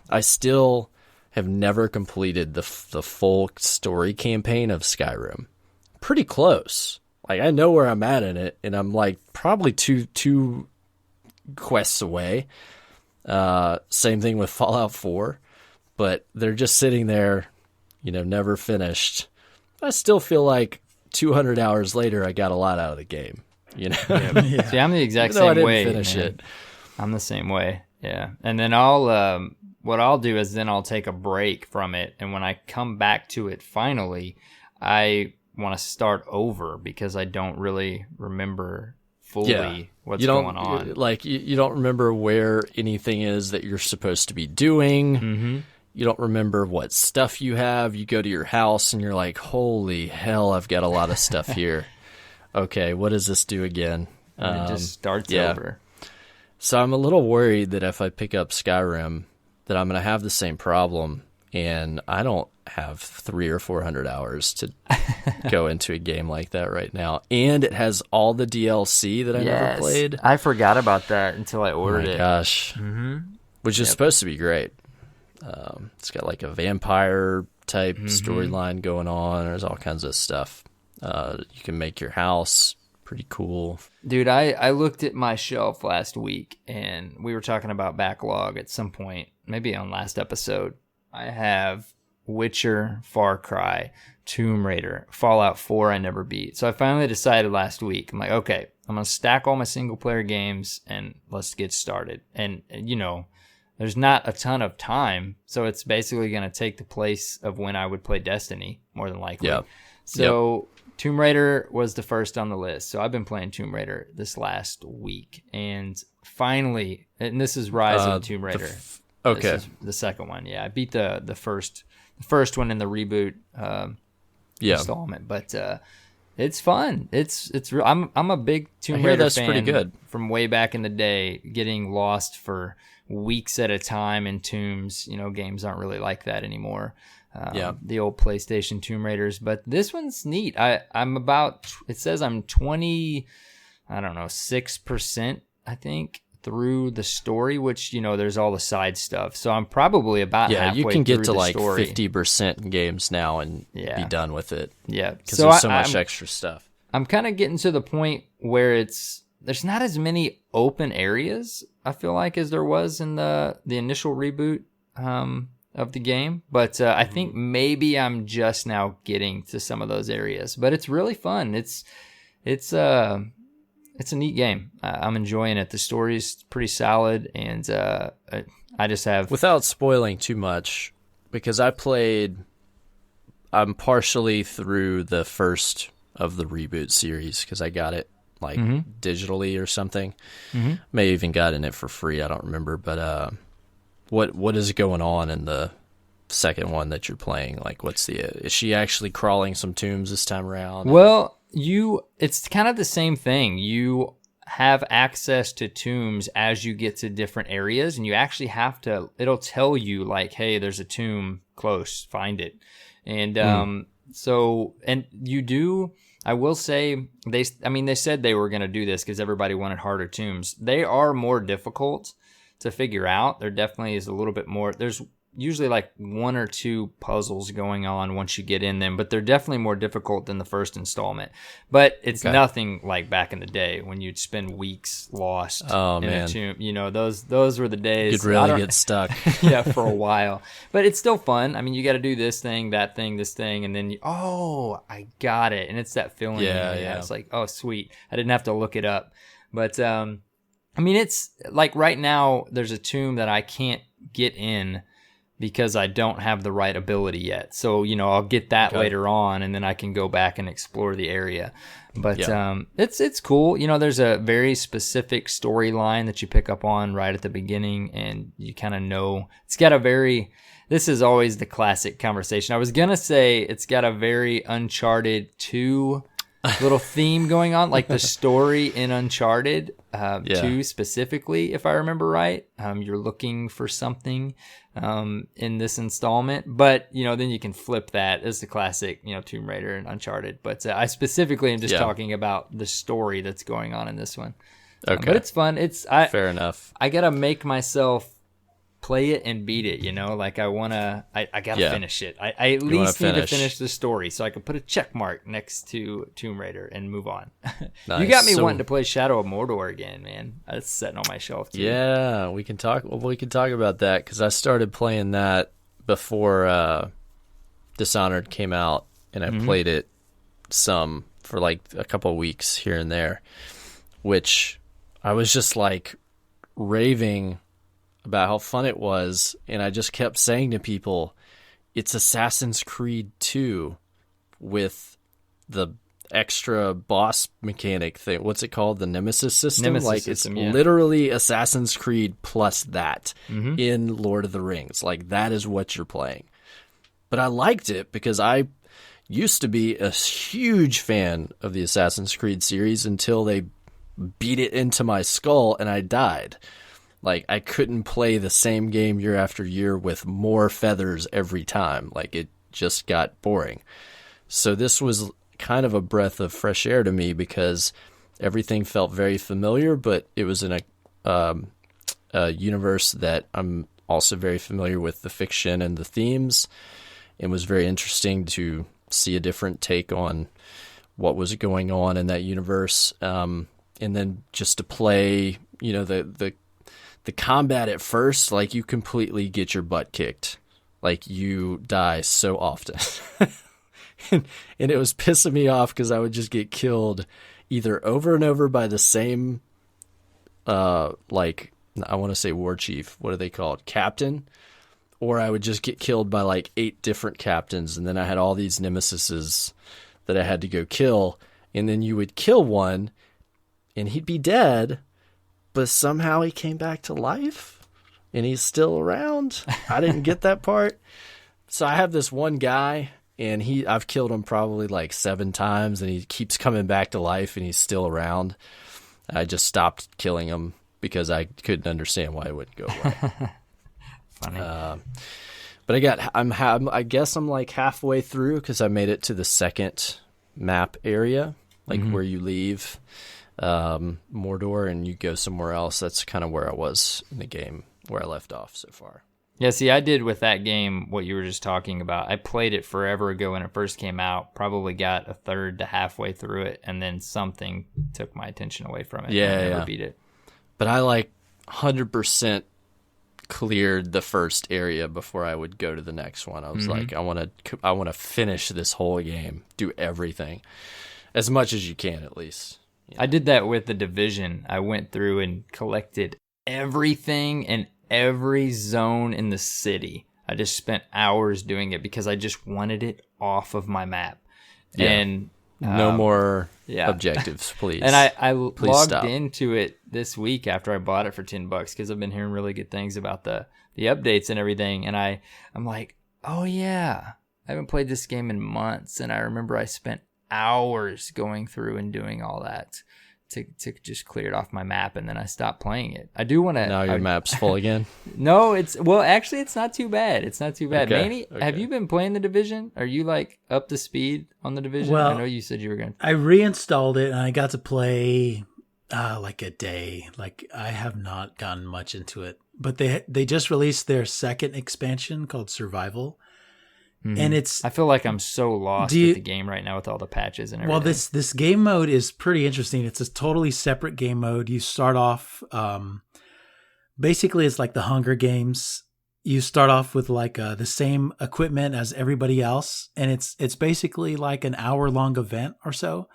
I still have never completed the full story campaign of Skyrim. Pretty close. I know where I'm at in it, and I'm probably two quests away. Same thing with Fallout 4, but they're just sitting there, never finished. I still feel like 200 hours later, I got a lot out of the game. Yeah. See, I'm the exact same way. Finish it. I'm the same way. Yeah, and then what I'll do is then I'll take a break from it, and when I come back to it finally, I want to start over because I don't really remember fully what's going on. You don't remember where anything is that you're supposed to be doing. Mm-hmm. You don't remember what stuff you have. You go to your house and you're like, holy hell, I've got a lot of stuff here. Okay, what does this do again? And it just starts over. So I'm a little worried that if I pick up Skyrim, that I'm going to have the same problem, and I don't have 300 or 400 hours to go into a game like that right now. And it has all the DLC that I never played. I forgot about that until I ordered it. Oh my gosh. Mm-hmm. Which is supposed to be great. It's got a vampire type storyline going on. There's all kinds of stuff. You can make your house. Pretty cool. Dude, I looked at my shelf last week, and we were talking about backlog at some point, maybe on last episode. I have Witcher, Far Cry, Tomb Raider, Fallout 4 I never beat. So I finally decided last week, I'm like, okay, I'm going to stack all my single-player games, and let's get started. And, there's not a ton of time, so it's basically going to take the place of when I would play Destiny, more than likely. Yep. So Tomb Raider was the first on the list. So I've been playing Tomb Raider this last week. And finally, and this is Rise of the Tomb Raider. Okay. This is the second one. Yeah, I beat the first one in the reboot installment. But it's fun. It's real. I'm a big Tomb Raider fan. Pretty good. From way back in the day, getting lost for weeks at a time in tombs. Games aren't really like that anymore. the old PlayStation Tomb Raiders. But this one's neat. I'm about, it says I'm 6%, I think, through the story, which, there's all the side stuff. So I'm probably about halfway you can get through to the like story. 50% in games now and be done with it. Yeah. Because there's so much extra stuff. I'm kind of getting to the point where there's not as many open areas, I feel like, as there was in the initial reboot of the game. But I think maybe I'm just now getting to some of those areas. But it's really fun. It's a neat game. I'm enjoying it. The story's pretty solid, and I just have... Without spoiling too much, because I'm partially through the first of the reboot series, because I got it digitally or something. May even gotten it for free, I don't remember. But what is going on in the second one that you're playing? Like, is she actually crawling some tombs this time around? Well, it's kind of the same thing. You have access to tombs as you get to different areas, and you actually it'll tell you like, hey, there's a tomb close, find it. And I will say they said they were going to do this because everybody wanted harder tombs. They are more difficult to figure out. There definitely is a little bit more. There's usually like one or two puzzles going on once you get in them, but they're definitely more difficult than the first installment. But it's nothing like back in the day when you'd spend weeks lost in a tomb. Those were the days. You'd really get stuck. Yeah, for a while. But it's still fun. I mean, you got to do this thing, that thing, this thing, and then I got it. And it's that feeling. Yeah. It's like, oh, sweet. I didn't have to look it up. But it's like right now there's a tomb that I can't get in because I don't have the right ability yet. So, I'll get that later on, and then I can go back and explore the area. But it's cool. There's a very specific storyline that you pick up on right at the beginning, and you kind of know. This is always the classic conversation. I was going to say it's got a very Uncharted 2 little theme going on, like the story in Uncharted 2 specifically, if I remember right. You're looking for something in this installment, but then you can flip that as the classic Tomb Raider and Uncharted. But I specifically am just talking about the story that's going on in this one. Okay, but it's fun. Fair enough. I gotta make myself play it and beat it, like I gotta finish it. I at least need to finish the story so I can put a check mark next to Tomb Raider and move on. Nice. You got me wanting to play Shadow of Mordor again, man. That's sitting on my shelf too. Yeah, we can talk about that, because I started playing that before Dishonored came out, and I played it some for like a couple of weeks here and there, which I was just like raving about how fun it was, and I just kept saying to people, it's Assassin's Creed 2 with the extra boss mechanic thing. What's it called? The Nemesis system? It's literally Assassin's Creed plus that in Lord of the Rings. Like, that is what you're playing. But I liked it because I used to be a huge fan of the Assassin's Creed series until they beat it into my skull and I died. Like, I couldn't play the same game year after year with more feathers every time. Like, it just got boring. So this was kind of a breath of fresh air to me, because everything felt very familiar, but it was in a universe that I'm also very familiar with the fiction and the themes. It was very interesting to see a different take on what was going on in that universe. And then just to play, the combat at first, like, you completely get your butt kicked. Like, you die so often. and it was pissing me off because I would just get killed either over and over by the same, I want to say war chief. What are they called? Captain? Or I would just get killed by like 8 different captains, and then I had all these nemesises that I had to go kill. And then you would kill one, and he'd be dead, but somehow he came back to life and he's still around. I didn't get that part. So I have this one guy, and I've killed him probably like 7 times, and he keeps coming back to life and he's still around. I just stopped killing him because I couldn't understand why it wouldn't go away. Funny. But I guess I'm like halfway through because I made it to the second map area, like where you leave Mordor and you go somewhere else. That's kind of where I was in the game, where I left off so far. Yeah, see, I did with that game what you were just talking about. I played it forever ago when it first came out, probably got a third to halfway through it, and then something took my attention away from it. Yeah, I never beat it. But I like 100% cleared the first area before I would go to the next one. I was like, I want to finish this whole game, do everything, as much as you can at least. You know? I did that with The Division. I went through and collected everything and every zone in the city. I just spent hours doing it because I just wanted it off of my map. Yeah. And no more objectives, please. And I please logged stop. into it this week after I bought it for $10 because I've been hearing really good things about the updates and everything. And I'm like, oh yeah, I haven't played this game in months. And I remember I spent hours going through and doing all that to just clear it off my map, and then I stopped playing it. I do want to. Now your map's full again? No, actually it's not too bad. It's not too bad. Okay, Manny, have you been playing The Division? Are you like up to speed on The Division? Well, I know you said you were going to. I reinstalled it and I got to play like a day. Like I have not gotten much into it, but they just released their second expansion called Survival. And I feel like I'm so lost with the game right now with all the patches and everything. Well, this game mode is pretty interesting. It's a totally separate game mode. You start off, basically it's like the Hunger Games. You start off with like the same equipment as everybody else, and it's basically like an hour-long event or so.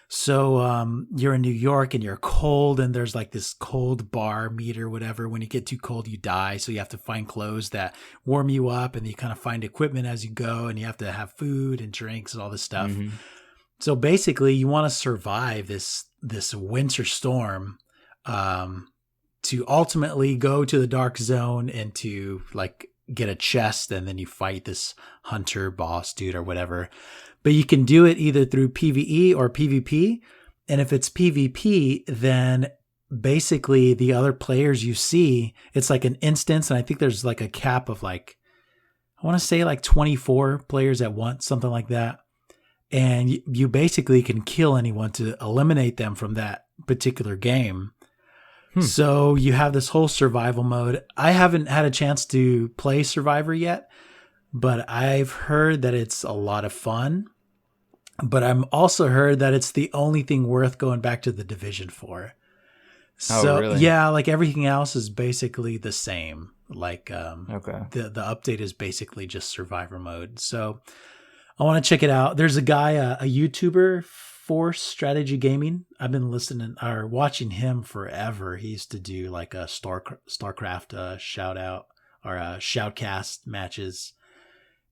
So you're in New York and you're cold, and there's like this cold bar meter, whatever. When you get too cold, you die. So you have to find clothes that warm you up, and you kind of find equipment as you go, and you have to have food and drinks and all this stuff. So basically, you want to survive this winter storm to ultimately go to the dark zone and to like get a chest, and then you fight this hunter boss dude or whatever. But you can do it either through PvE or PvP. And if it's PvP, then basically the other players you see, it's like an instance. And I think there's like a cap of like, I want to say like 24 players at once, something like that. And you basically can kill anyone to eliminate them from that particular game. So you have this whole survival mode. I haven't had a chance to play Survivor yet, but I've heard that it's a lot of fun. But I'm also heard that it's the only thing worth going back to The Division for. So really? Yeah, like everything else is basically the same. Like okay. The update is basically just Survivor mode. So I want to check it out. There's a guy, a YouTuber, Force Strategy Gaming. I've been listening or watching him forever. He used to do like a StarCraft shout out or shoutcast matches.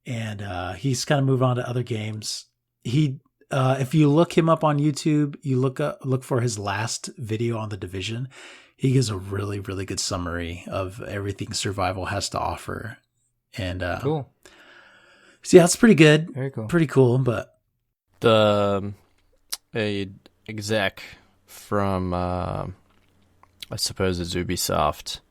And he's kind of moved on to other games. He, if you look him up on YouTube, you look for his last video on The Division. He gives a really, really good summary of everything Survival has to offer. And cool. So yeah, it's pretty good. Very cool. Pretty cool. But a exec from I suppose it's Ubisoft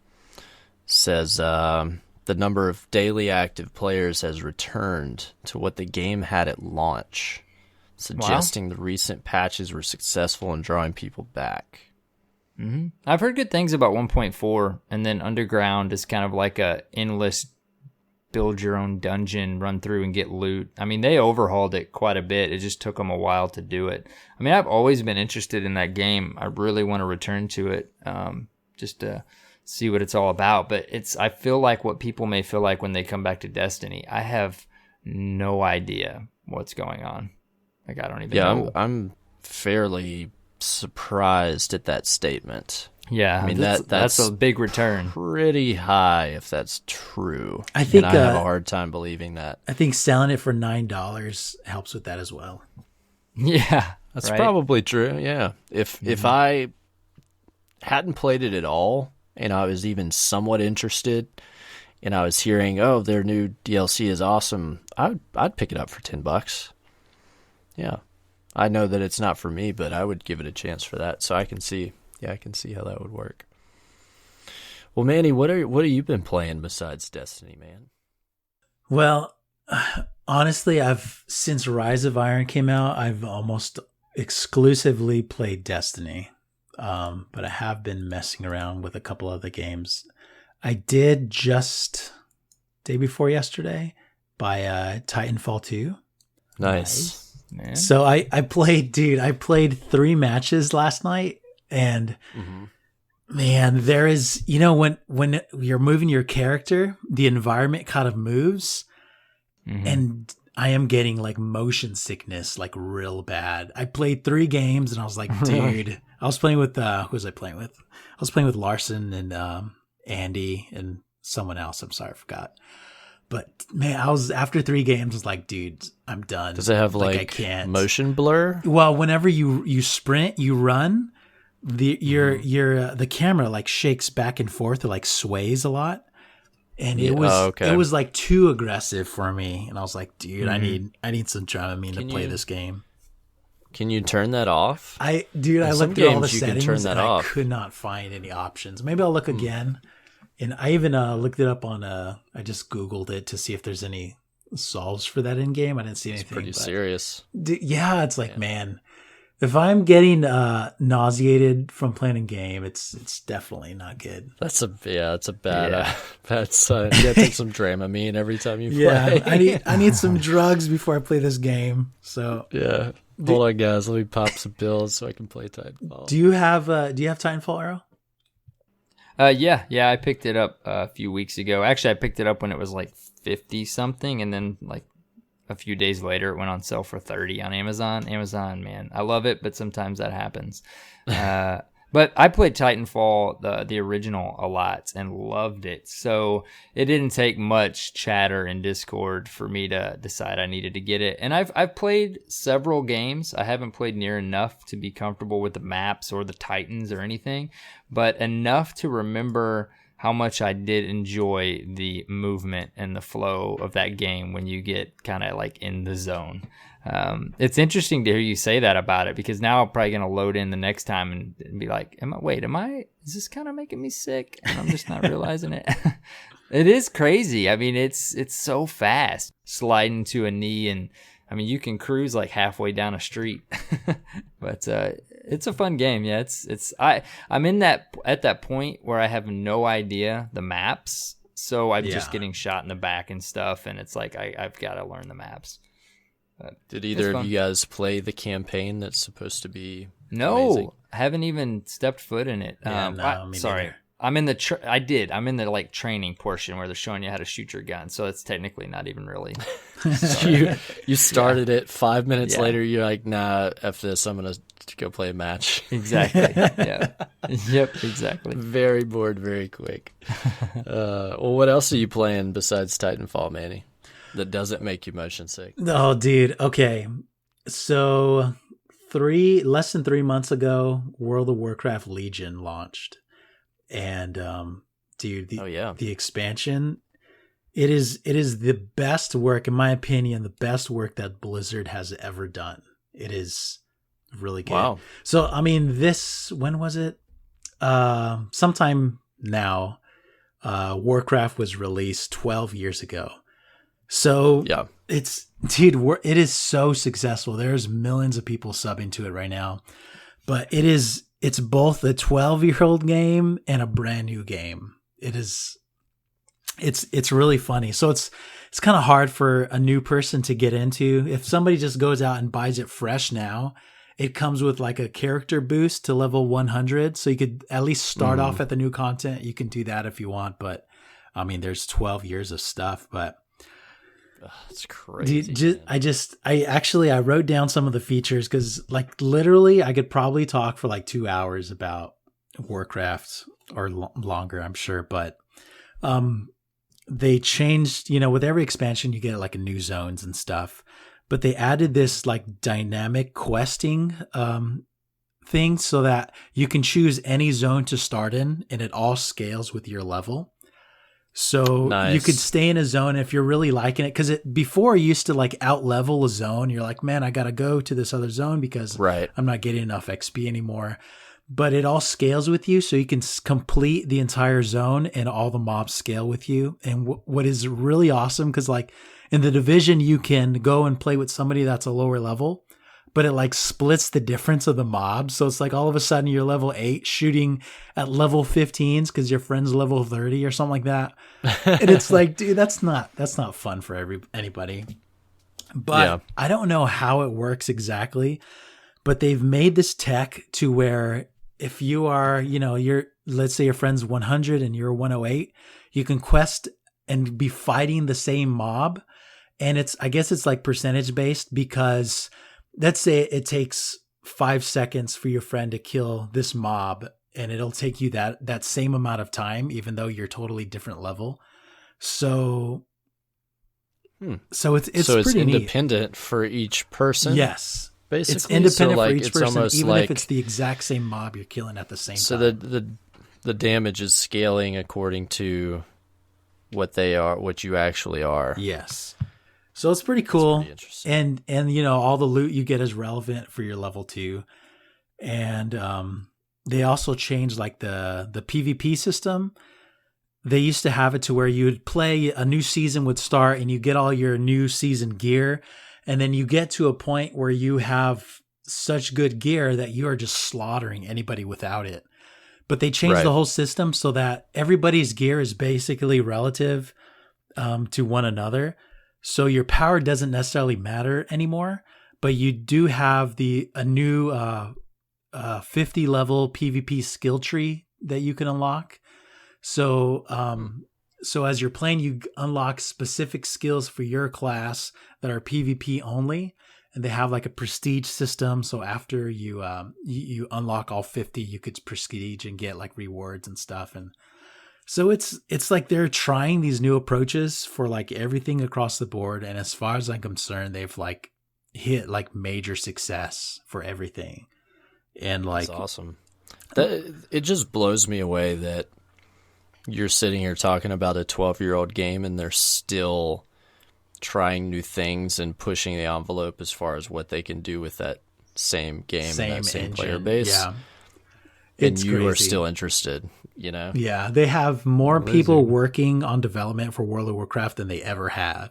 says the number of daily active players has returned to what the game had at launch, suggesting the recent patches were successful in drawing people back. I've heard good things about 1.4, and then Underground is kind of like a endless build your own dungeon, run through and get loot. I mean, they overhauled it quite a bit. It just took them a while to do it. I mean, I've always been interested in that game. I really want to return to it just to see what it's all about. But I feel like what people may feel like when they come back to Destiny. I have no idea what's going on. Like, I don't even know. I'm fairly surprised at that statement. Yeah, I mean that's a big return. Pretty high if that's true. I think and I have a hard time believing that. I think selling it for $9 helps with that as well. Yeah, that's right? probably true. Yeah, if I hadn't played it at all and I was even somewhat interested, and I was hearing, oh, their new DLC is awesome, I'd pick it up for $10. Yeah, I know that it's not for me, but I would give it a chance for that. So I can see. Yeah, I can see how that would work. Well, Manny, what have you been playing besides Destiny, man? Well, honestly, since Rise of Iron came out, I've almost exclusively played Destiny. But I have been messing around with a couple other games. I did just day before yesterday buy Titanfall 2. Nice. Man. So I played 3 matches last night, and man, there is, when you're moving your character, the environment kind of moves, and I am getting like motion sickness, like real bad. I played 3 games and I was like, dude, I was playing with, who was I playing with? I was playing with Larson and Andy and someone else. I'm sorry, I forgot. But man, after 3 games, I was like, dude, I'm done. Does it have like I can't. motion blur? Well, whenever you sprint, you run, the camera like shakes back and forth, it like sways a lot. And it was like too aggressive for me, and I was like, dude, I need some Dramamine to play this game. Can you turn that off? I looked at all the settings and I could not find any options. Maybe I'll look again. And I even looked it up on I just Googled it to see if there's any solves for that in game. I didn't see anything. It's pretty serious. Yeah, it's like, man, if I'm getting nauseated from playing a game, it's definitely not good. It's a bad bad sign. You gotta take some Dramamine every time you play. Yeah, I need some drugs before I play this game. So yeah, hold on, guys. Let me pop some pills so I can play Titanfall. Do you have Titanfall, Arrow? Yeah, I picked it up a few weeks ago. Actually, I picked it up when it was like 50 something, and then like a few days later it went on sale for 30 on Amazon. Amazon, man, I love it, but sometimes that happens. But I played Titanfall, the original, a lot and loved it. So it didn't take much chatter in Discord for me to decide I needed to get it. And I've played several games. I haven't played near enough to be comfortable with the maps or the Titans or anything, but enough to remember how much I did enjoy the movement and the flow of that game when you get kind of like in the zone. It's interesting to hear you say that about it, because now I'm probably going to load in the next time and be like, is this kind of making me sick? And I'm just not realizing it. It is crazy. I mean, it's so fast sliding to a knee, and I mean, you can cruise like halfway down a street, but, it's a fun game. Yeah. I'm at that point where I have no idea the maps. So I'm just getting shot in the back and stuff. And it's like, I've got to learn the maps. Did either of you guys play the campaign that's supposed to be No, amazing? I haven't even stepped foot in it. Sorry. I'm in the I'm in the like training portion where they're showing you how to shoot your gun. So it's technically not even really. you started it 5 minutes later. You're like, nah, F this. I'm going to go play a match. Exactly. Yeah. Yep. Exactly. Very bored, very quick. Well, what else are you playing besides Titanfall, Manny, that doesn't make you motion sick? Oh, dude. Okay. So less than 3 months ago, World of Warcraft Legion launched. And dude, the expansion, it is the best work, in my opinion, the best work that Blizzard has ever done. It is really good. Wow. So I mean, when was it? Sometime now. Warcraft was released 12 years ago. So yeah, it is so successful. There's millions of people subbing to it right now, but it's both a 12-year-old game and a brand new game. It's really funny. So it's kind of hard for a new person to get into. If somebody just goes out and buys it fresh now, it comes with like a character boost to level 100. So you could at least start off at the new content. You can do that if you want, but I mean, there's 12 years of stuff, but it's crazy. I wrote down some of the features, because like literally I could probably talk for like 2 hours about Warcraft or longer, I'm sure. But they changed, with every expansion you get like a new zones and stuff, but they added this like dynamic questing thing so that you can choose any zone to start in, and it all scales with your level. So you could stay in a zone if you're really liking it, because before it used to like out level a zone. You're like, man, I got to go to this other zone because I'm not getting enough XP anymore. but it all scales with you, so you can complete the entire zone and all the mobs scale with you. And what is really awesome, because like in the Division, you can go and play with somebody that's a lower level, but it like splits the difference of the mobs. So it's like all of a sudden you're level 8 shooting at level 15s because your friend's level 30 or something like that. And it's like, dude, that's not fun for anybody. But I don't know how it works exactly, but they've made this tech to where if you are, let's say your friend's 100 and you're 108, you can quest and be fighting the same mob. And I guess it's like percentage based, because let's say it takes 5 seconds for your friend to kill this mob, and it'll take you that same amount of time, even though you're totally different level. So it's pretty independent neat. For each person. Yes, basically, it's independent for each person, even if it's the exact same mob you're killing at the same time. So the damage is scaling according to what they are, what you actually are. Yes. So it's pretty cool. Pretty interesting. And all the loot you get is relevant for your level 2. And they also changed like the PvP system. They used to have it to where you would play, a new season would start and you get all your new season gear. And then you get to a point where you have such good gear that you are just slaughtering anybody without it. But they changed the whole system so that everybody's gear is basically relative to one another. So your power doesn't necessarily matter anymore, but you do have a new 50 level PvP skill tree that you can unlock. So as you're playing, you unlock specific skills for your class that are PvP only, and they have like a prestige system. So after you unlock all 50, you could prestige and get like rewards and stuff. And so it's like they're trying these new approaches for like everything across the board. And as far as I'm concerned, they've like hit like major success for everything. And like, that's awesome. It just blows me away that you're sitting here talking about a 12-year-old game and they're still trying new things and pushing the envelope as far as what they can do with that same game and that same player base. Yeah. And you are still interested, Yeah, they have more people working on development for World of Warcraft than they ever have.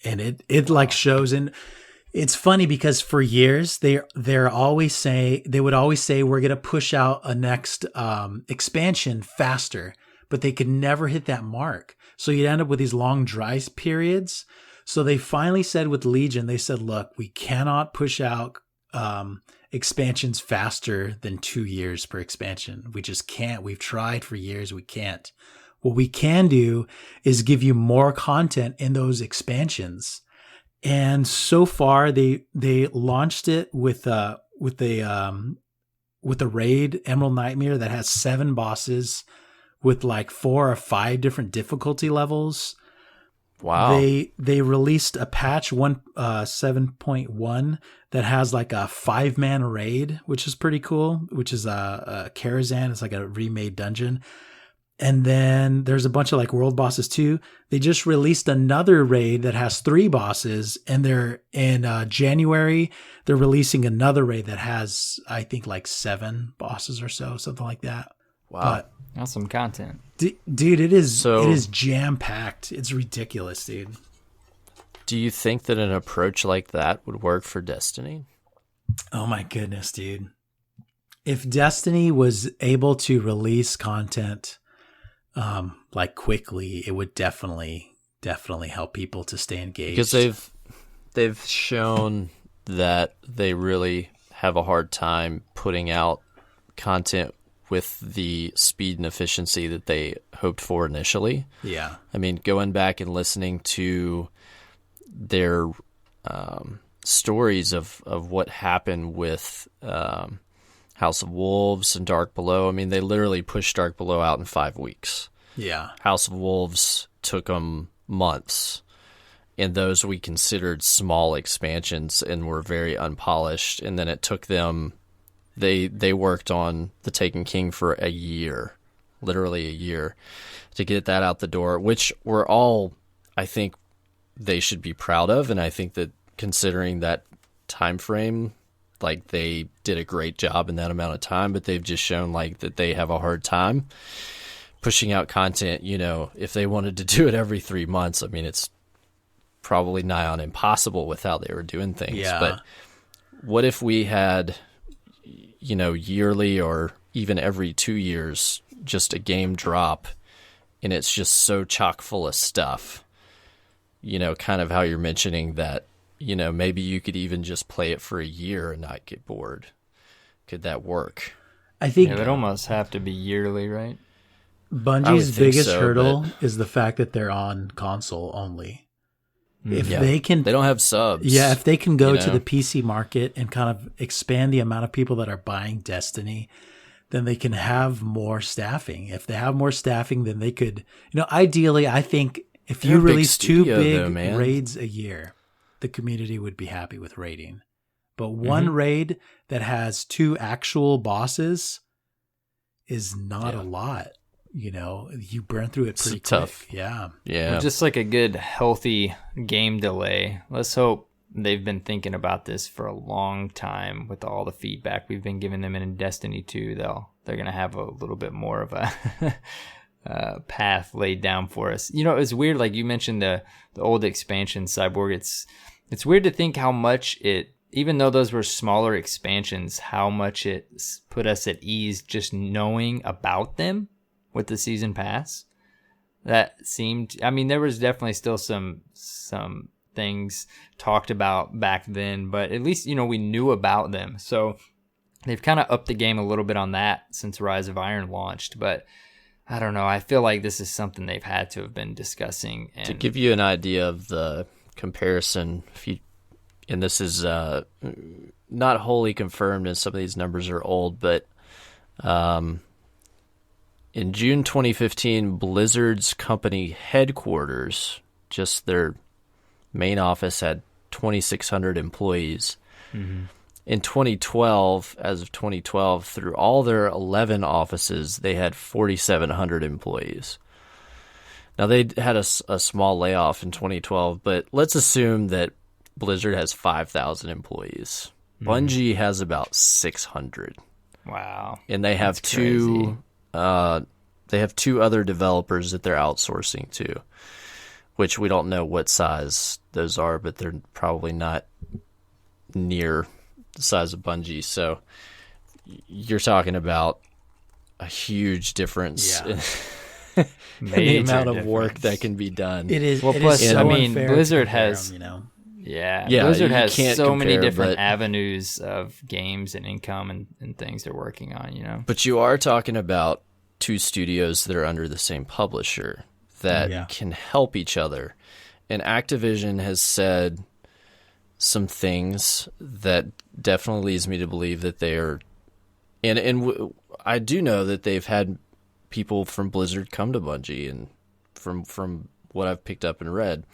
And it like shows. And it's funny because for years they would always say we're going to push out a next expansion faster, but they could never hit that mark. So you'd end up with these long dry periods. So they finally said with Legion, they said, look, we cannot push out expansions faster than 2 years per expansion. We just can't. We've tried for years. We can't. What we can do is give you more content in those expansions. And so far they launched it with a raid, Emerald Nightmare, that has 7 bosses with like 4 or 5 different difficulty levels. Wow. They released a patch 7.1 that has like a 5-man raid, which is pretty cool, which is a Karazhan. It's like a remade dungeon. And then there's a bunch of like world bosses too. They just released another raid that has 3 bosses, and they're in January. They're releasing another raid that has, I think, like 7 bosses or so, something like that. Wow. But, that's some content. Dude, it is jam-packed. It's ridiculous, dude. Do you think that an approach like that would work for Destiny? Oh my goodness, dude. If Destiny was able to release content like quickly, it would definitely help people to stay engaged. Because they've shown that they really have a hard time putting out content with the speed and efficiency that they hoped for initially. Yeah. I mean, going back and listening to their stories of what happened with House of Wolves and Dark Below. I mean, they literally pushed Dark Below out in 5 weeks. Yeah. House of Wolves took them months. And those we considered small expansions and were very unpolished. And then it took them... They worked on The Taken King for a year, literally a year, to get that out the door, which we're all, I think, they should be proud of. And I think that considering that time frame, like they did a great job in that amount of time, but they've just shown like that they have a hard time pushing out content. You know, if they wanted to do it every 3 months, I mean, it's probably nigh on impossible with how they were doing things. Yeah. But what if we had, you know, yearly or even every 2 years, just a game drop, and it's just so chock full of stuff, you know, kind of how you're mentioning that, you know, maybe you could even just play it for a year and not get bored. Could that work? I think it would almost have to be yearly, right? Bungie's biggest hurdle is the fact that they're on console only. If they don't have subs. Yeah, if they can go to the PC market and kind of expand the amount of people that are buying Destiny, then they can have more staffing. If they have more staffing, then they could, you know, ideally, I think if you release 2 big raids a year, the community would be happy with raiding. But one raid that has 2 actual bosses is not a lot. You know, you burn through it pretty tough. quick. Yeah. Well, just like a good, healthy game delay. Let's hope they've been thinking about this for a long time with all the feedback we've been giving them in Destiny 2. They're going to have a little bit more of a path laid down for us. You know, it's weird. Like you mentioned the old expansion, Cyborg. It's weird to think how much it, even though those were smaller expansions, how much it put us at ease just knowing about them with the season pass. That seemed, I mean, there was definitely still some things talked about back then, but at least, you know, we knew about them. So they've kind of upped the game a little bit on that since Rise of Iron launched, but I don't know. I feel like this is something they've had to have been discussing. And to give you an idea of the comparison, and this is not wholly confirmed, and some of these numbers are old, but in June 2015, Blizzard's company headquarters, just their main office, had 2,600 employees. Mm-hmm. In 2012, as of 2012, through all their 11 offices, they had 4,700 employees. Now, they had a small layoff in 2012, but let's assume that Blizzard has 5,000 employees. Mm-hmm. Bungie has about 600. Wow. And they have two other developers that they're outsourcing to, which we don't know what size those are, but they're probably not near the size of Bungie. So you're talking about a huge difference in the amount of work that can be done. It is. Well, it plus, is so I mean, Blizzard has, you know. Yeah, Blizzard has so many different avenues of games and income and things they're working on, you know. But you are talking about 2 studios that are under the same publisher that can help each other. And Activision has said some things that definitely leads me to believe that they are, and I do know that they've had people from Blizzard come to Bungie, and from what I've picked up and read,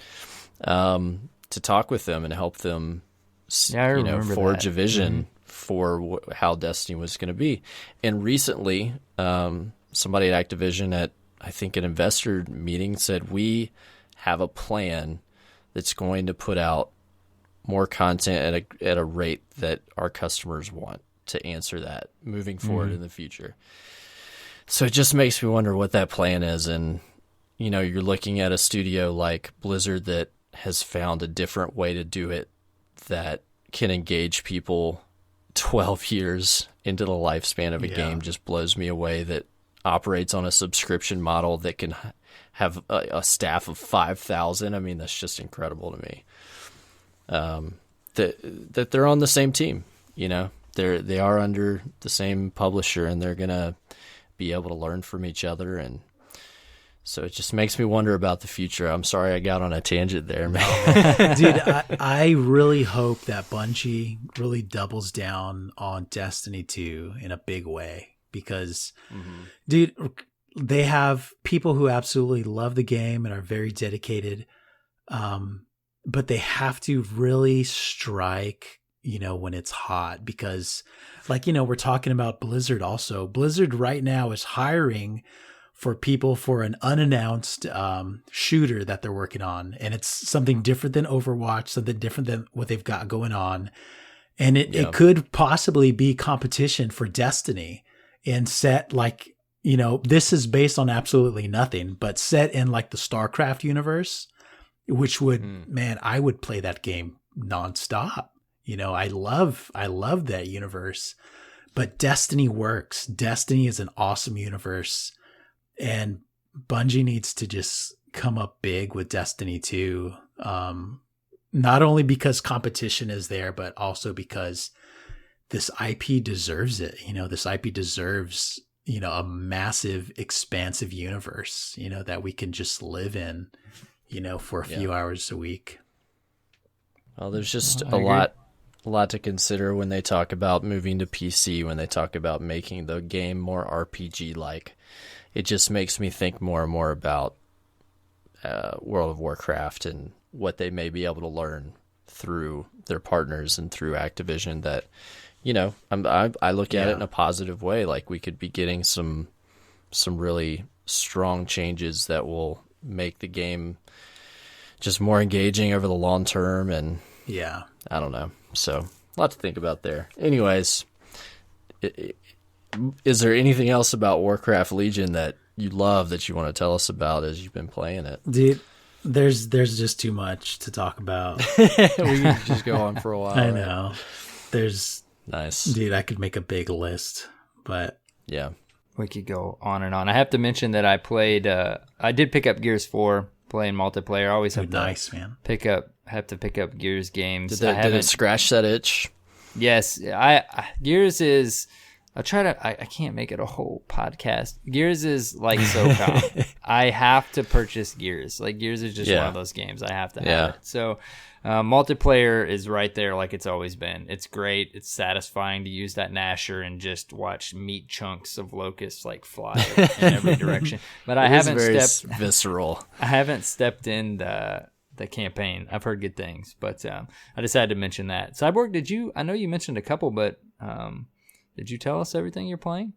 to talk with them and help them, forge a vision for how Destiny was going to be. And recently, somebody at Activision at, I think, an investor meeting said, we have a plan that's going to put out more content at a rate that our customers want to answer that moving forward in the future. So it just makes me wonder what that plan is. And, you know, you're looking at a studio like Blizzard that has found a different way to do it that can engage people 12 years into the lifespan of a game. Just blows me away. That operates on a subscription model that can have a staff of 5,000. I mean, that's just incredible to me. That they're on the same team, you know, they are under the same publisher, and they're going to be able to learn from each other. And so it just makes me wonder about the future. I'm sorry I got on a tangent there, man. Dude, I really hope that Bungie really doubles down on Destiny 2 in a big way, because, dude, they have people who absolutely love the game and are very dedicated, but they have to really strike, you know, when it's hot, because, like, you know, we're talking about Blizzard also. Blizzard right now is hiring for people for an unannounced shooter that they're working on. And it's something different than Overwatch, something different than what they've got going on. And it could possibly be competition for Destiny and set like, this is based on absolutely nothing, but set in like the StarCraft universe, which would, man, I would play that game nonstop. I love that universe, but Destiny works. Destiny is an awesome universe, and Bungie needs to just come up big with Destiny 2. Not only because competition is there, but also because this IP deserves it. This IP deserves, a massive, expansive universe, that we can just live in, for a few hours a week. Well, there's just a lot to consider when they talk about moving to PC, when they talk about making the game more RPG-like. It just makes me think more and more about World of Warcraft and what they may be able to learn through their partners and through Activision that, I look at it in a positive way. Like we could be getting some really strong changes that will make the game just more engaging over the long term. And I don't know. So a lot to think about there. Anyways, is there anything else about Warcraft Legion that you love that you want to tell us about as you've been playing it? Dude, there's just too much to talk about. We can just go on for a while. I know. There's nice. Dude, I could make a big list, but yeah. We could go on and on. I have to mention that I did pick up Gears 4 playing multiplayer. I always have man. Have to pick up Gears games. Did it scratch that itch? Yes, Gears is. I can't make it a whole podcast. Gears is like SOCOM. I have to purchase Gears. Like Gears is just one of those games. I have to have it. So multiplayer is right there like it's always been. It's great. It's satisfying to use that Nasher and just watch meat chunks of locusts like fly in every direction. But I haven't visceral. I haven't stepped in the campaign. I've heard good things, but I decided to mention that. Cyborg, I know you mentioned a couple, but did you tell us everything you're playing?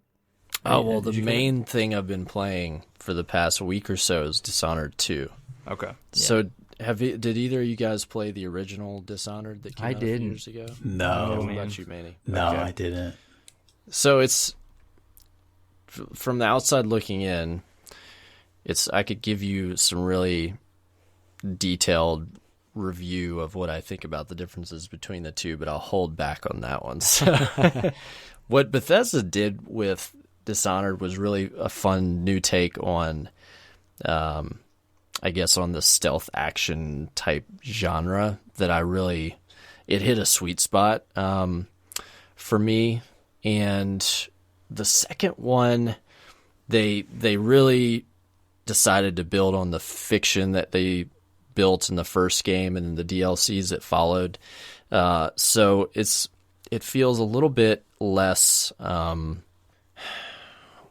Oh, well, the main thing I've been playing for the past week or so is Dishonored 2. Okay. Yeah. So did either of you guys play the original Dishonored that came out a few years ago? No. What about you, Manny? No, okay. I didn't. So it's, from the outside looking in, I could give you some really detailed review of what I think about the differences between the two, but I'll hold back on that one. So what Bethesda did with Dishonored was really a fun new take on, I guess, on the stealth action type genre that it hit a sweet spot for me. And the second one, they really decided to build on the fiction that they built in the first game and the DLCs that followed. So it feels a little bit less,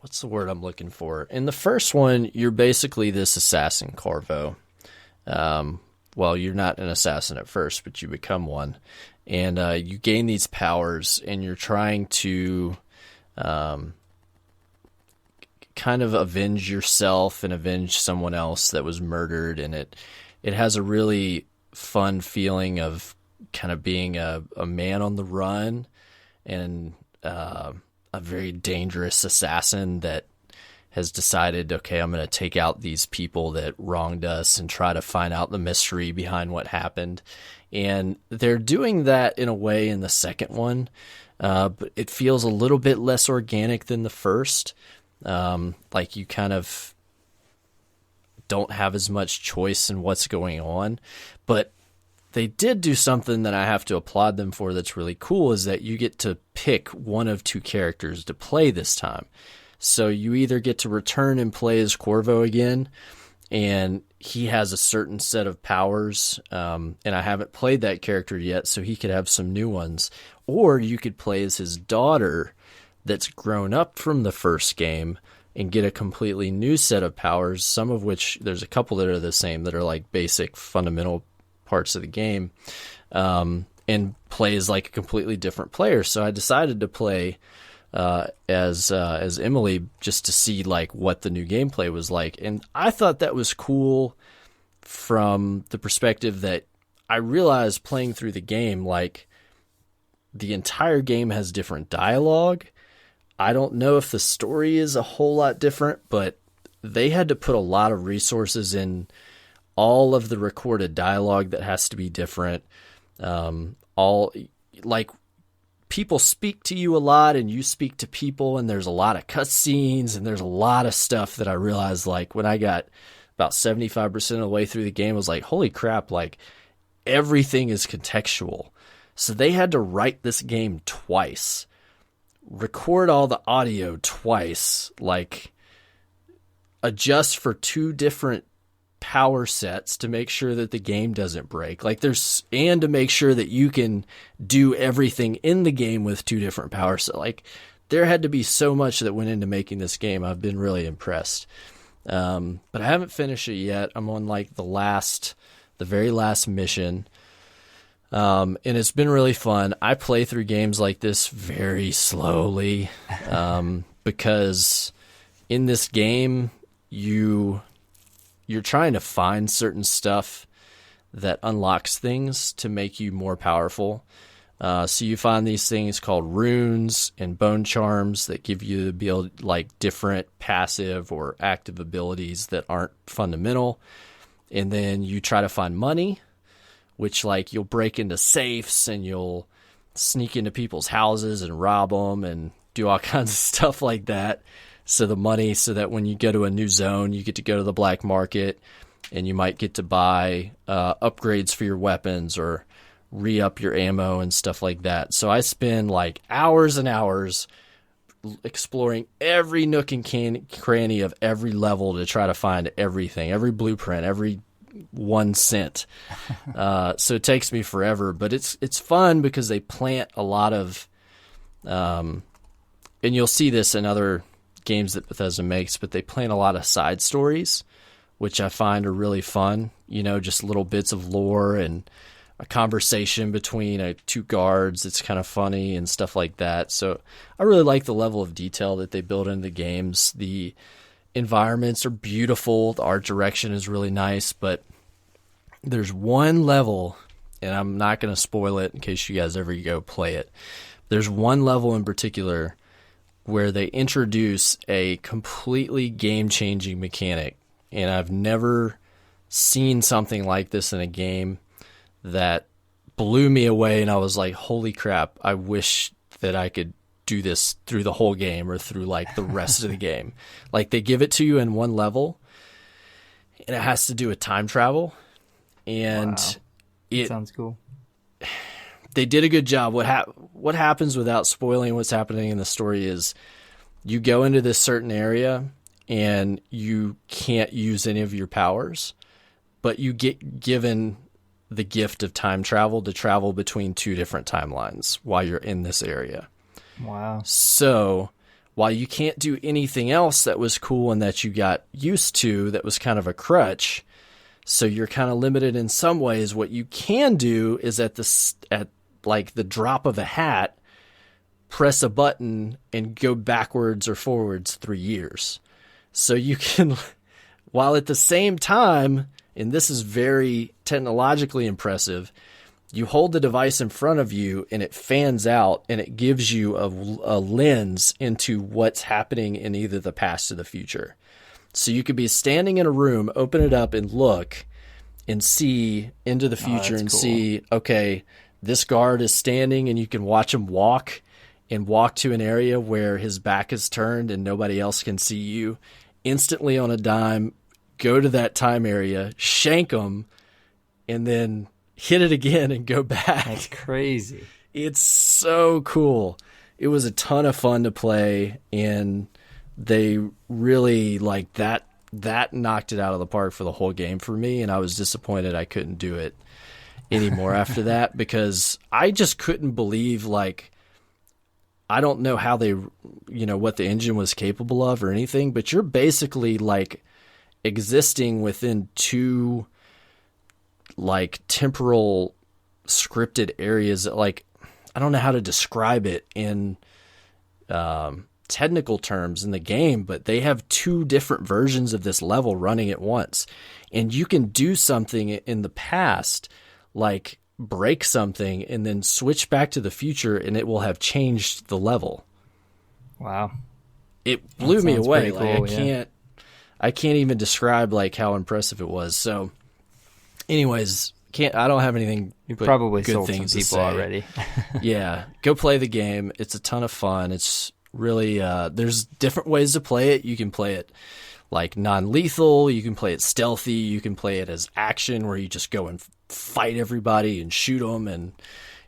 what's the word I'm looking for? In the first one, you're basically this assassin, Corvo. Well, you're not an assassin at first, but you become one. And you gain these powers, and you're trying to kind of avenge yourself and avenge someone else that was murdered. And it has a really fun feeling of kind of being a man on the run and a very dangerous assassin that has decided, okay, I'm going to take out these people that wronged us and try to find out the mystery behind what happened. And they're doing that in a way in the second one, but it feels a little bit less organic than the first. Like you kind of don't have as much choice in what's going on, but they did do something that I have to applaud them for that's really cool, is that you get to pick one of two characters to play this time. So you either get to return and play as Corvo again, and he has a certain set of powers, and I haven't played that character yet, so he could have some new ones, or you could play as his daughter that's grown up from the first game and get a completely new set of powers, some of which there's a couple that are the same, that are like basic fundamental parts of the game, and play as like a completely different player. So I decided to play as Emily, just to see like what the new gameplay was like. And I thought that was cool from the perspective that I realized playing through the game, like the entire game has different dialogue. I don't know if the story is a whole lot different, but they had to put a lot of resources in all of the recorded dialogue that has to be different. People speak to you a lot and you speak to people, and there's a lot of cutscenes and there's a lot of stuff that I realized, like, when I got about 75% of the way through the game, I was like, holy crap, like, everything is contextual. So they had to write this game twice, record all the audio twice, like, adjust for 2 different power sets to make sure that the game doesn't break. And to make sure that you can do everything in the game with 2 different power sets. Like, there had to be so much that went into making this game. I've been really impressed. But I haven't finished it yet. I'm on like the very last mission. And it's been really fun. I play through games like this very slowly, because in this game, you're trying to find certain stuff that unlocks things to make you more powerful. So you find these things called runes and bone charms that give you like different passive or active abilities that aren't fundamental. And then you try to find money, which, like, you'll break into safes and you'll sneak into people's houses and rob them and do all kinds of stuff like that. So that when you go to a new zone, you get to go to the black market and you might get to buy upgrades for your weapons or re-up your ammo and stuff like that. So I spend like hours and hours exploring every nook and cranny of every level to try to find everything, every blueprint, every 1 cent. So it takes me forever, but it's fun because they plant a lot of, and you'll see this in other games that Bethesda makes, but they plant a lot of side stories, which I find are really fun. Just little bits of lore and a conversation between 2 guards. It's kind of funny and stuff like that. So I really like the level of detail that they build into the games. The environments are beautiful. The art direction is really nice, but there's one level, and I'm not going to spoil it in case you guys ever go play it. There's one level in particular where they introduce a completely game-changing mechanic, and I've never seen something like this in a game that blew me away, and I was like, holy crap, I wish that I could do this through the whole game or through like the rest of the game. Like, they give it to you in one level, and it has to do with time travel, and wow. It sounds cool. They did a good job. What happens, without spoiling what's happening in the story, is you go into this certain area and you can't use any of your powers, but you get given the gift of time travel to travel between 2 different timelines while you're in this area. Wow. So while you can't do anything else that was cool and that you got used to, that was kind of a crutch, so you're kind of limited in some ways, what you can do is at like the drop of a hat, press a button and go backwards or forwards 3 years. So you can, while at the same time, and this is very technologically impressive, you hold the device in front of you and it fans out and it gives you a lens into what's happening in either the past or the future. So you could be standing in a room, open it up and look and see into the future and cool. See, okay, this guard is standing and you can watch him walk to an area where his back is turned and nobody else can see you. Instantly on a dime, go to that time area, shank him, and then hit it again and go back. That's crazy. It's so cool. It was a ton of fun to play, and they really, like, that knocked it out of the park for the whole game for me, and I was disappointed I couldn't do it anymore after that, because I just couldn't believe, like, I don't know how they, what the engine was capable of or anything, but you're basically, like, existing within 2 like temporal scripted areas that, like, I don't know how to describe it in technical terms in the game, but they have 2 different versions of this level running at once, and you can do something in the past, like break something and then switch back to the future and it will have changed the level. Wow. It blew me away. Cool, like I can't even describe like how impressive it was. So anyways, I don't have anything you but probably good sold things some to people say. already. Yeah, go play the game. It's a ton of fun. It's really there's different ways to play it. You can play it like non-lethal, you can play it stealthy, you can play it as action where you just go and fight everybody and shoot them, and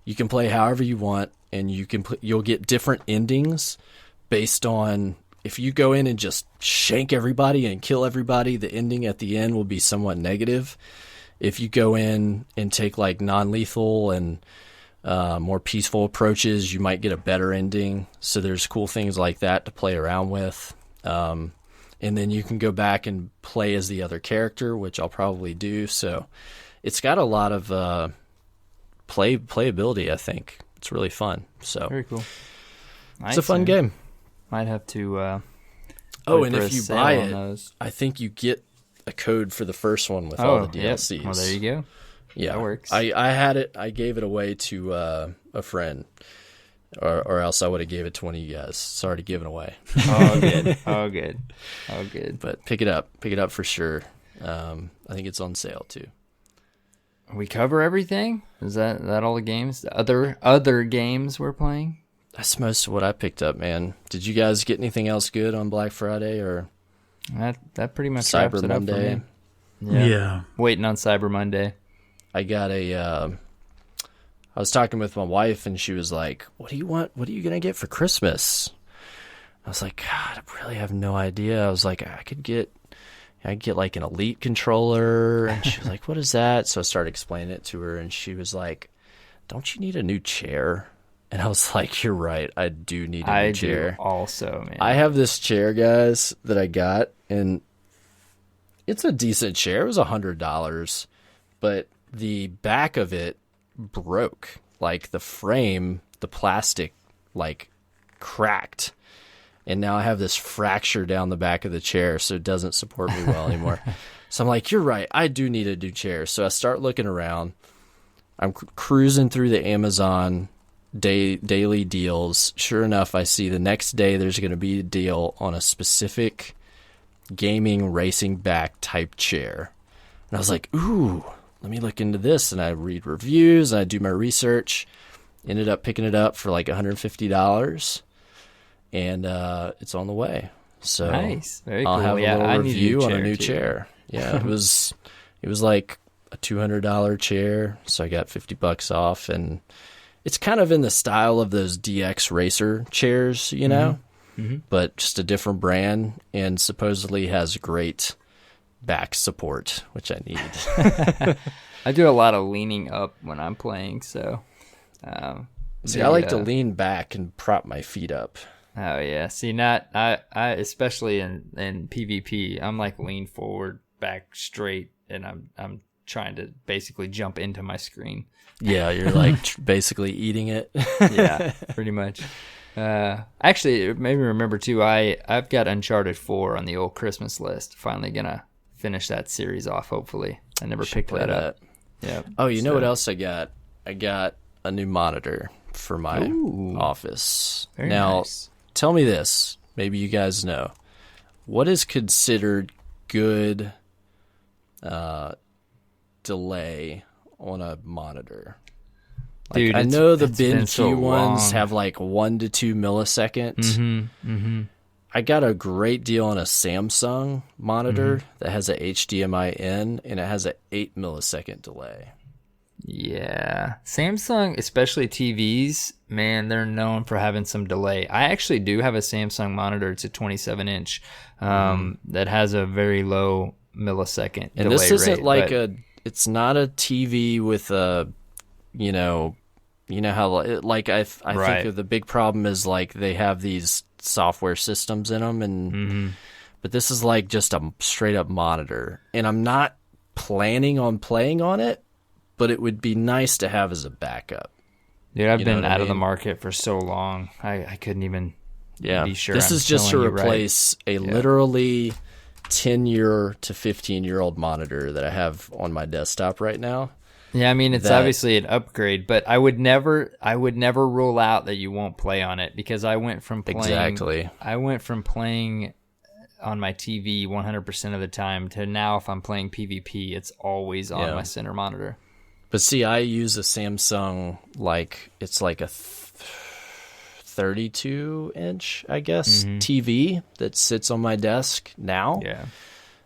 you can play however you want, and you'll get different endings based on if you go in and just shank everybody and kill everybody, the ending at the end will be somewhat negative. If you go in and take like non-lethal and more peaceful approaches, you might get a better ending. So there's cool things like that to play around with. And then you can go back and play as the other character, which I'll probably do. So it's got a lot of playability, I think. It's really fun. So very cool. Nice, it's a fun game. Might have to and if you buy it, I think you get a code for the first one with all the DLCs. Yep. Well, there you go. Yeah, that works. I had it. I gave it away to a friend, or else I would have gave it to one of you guys. It's already given away. Oh, good. Oh, good. But pick it up for sure. I think it's on sale too. We cover everything. Is that all the games? The other games we're playing? That's most of what I picked up, man. Did you guys get anything else good on Black Friday or that pretty much Cyber wraps it Monday? Up for me. Yeah. Waiting on Cyber Monday. I got I was talking with my wife and she was like, "What do you want? What are you gonna get for Christmas?" I was like, "God, I really have no idea." I was like, I'd get like an Elite controller, and she was like, "What is that?" So I started explaining it to her, and she was like, "Don't you need a new chair?" And I was like, "You're right. I do need a new chair." I do also, man. I have this chair, guys, that I got, and it's a decent chair. It was $100, but the back of it broke. Like the frame, the plastic, like cracked. And now I have this fracture down the back of the chair, so it doesn't support me well anymore. So I'm like, you're right. I do need a new chair. So I start looking around. I'm cruising through the Amazon daily deals. Sure enough, I see the next day there's going to be a deal on a specific gaming racing back type chair. And I was like, ooh, let me look into this. And I read reviews and I do my research. Ended up picking it up for like $150. And it's on the way. So nice. Very I'll cool. have a little review on a new too. chair. Yeah, it was like a $200 chair. So I got $50 off, and it's kind of in the style of those DX Racer chairs, you know, but just a different brand, and supposedly has great back support, which I need. I do a lot of leaning up when I'm playing, so. See, I like to lean back and prop my feet up. Oh yeah. See, I especially in PvP, I'm like lean forward, back straight, and I'm trying to basically jump into my screen. Yeah, you're like basically eating it. Yeah, pretty much. Actually, it made me remember too. I've got Uncharted 4 on the old Christmas list. Finally gonna finish that series off. Hopefully, I never picked that up. Yeah. Oh, you know what else I got? I got a new monitor for my office. Very now, nice. Tell me this. Maybe you guys know. What is considered good delay on a monitor? Like, Dude, I know the been so BenQ ones long. have like 1 to 2 milliseconds. I got a great deal on a Samsung monitor that has a HDMI in, and it has an 8 millisecond delay. Yeah, Samsung, especially TVs, man, they're known for having some delay. I actually do have a Samsung monitor. It's a 27-inch that has a very low millisecond and delay this isn't rate, like but it's not a TV with a, you know how like I think of the big problem is like they have these software systems in them, and but this is like just a straight up monitor, and I'm not planning on playing on it, but it would be nice to have as a backup. Dude, I've been out of the market for so long. I couldn't even be sure. This is just to replace a literally 10-year to 15-year-old monitor that I have on my desktop right now. Yeah, I mean, it's obviously an upgrade, but I would never rule out that you won't play on it, because I went from playing on my TV 100% of the time to now if I'm playing PvP, it's always on my center monitor. But see, I use a Samsung, it's like a 32-inch, I guess, TV that sits on my desk now. Yeah.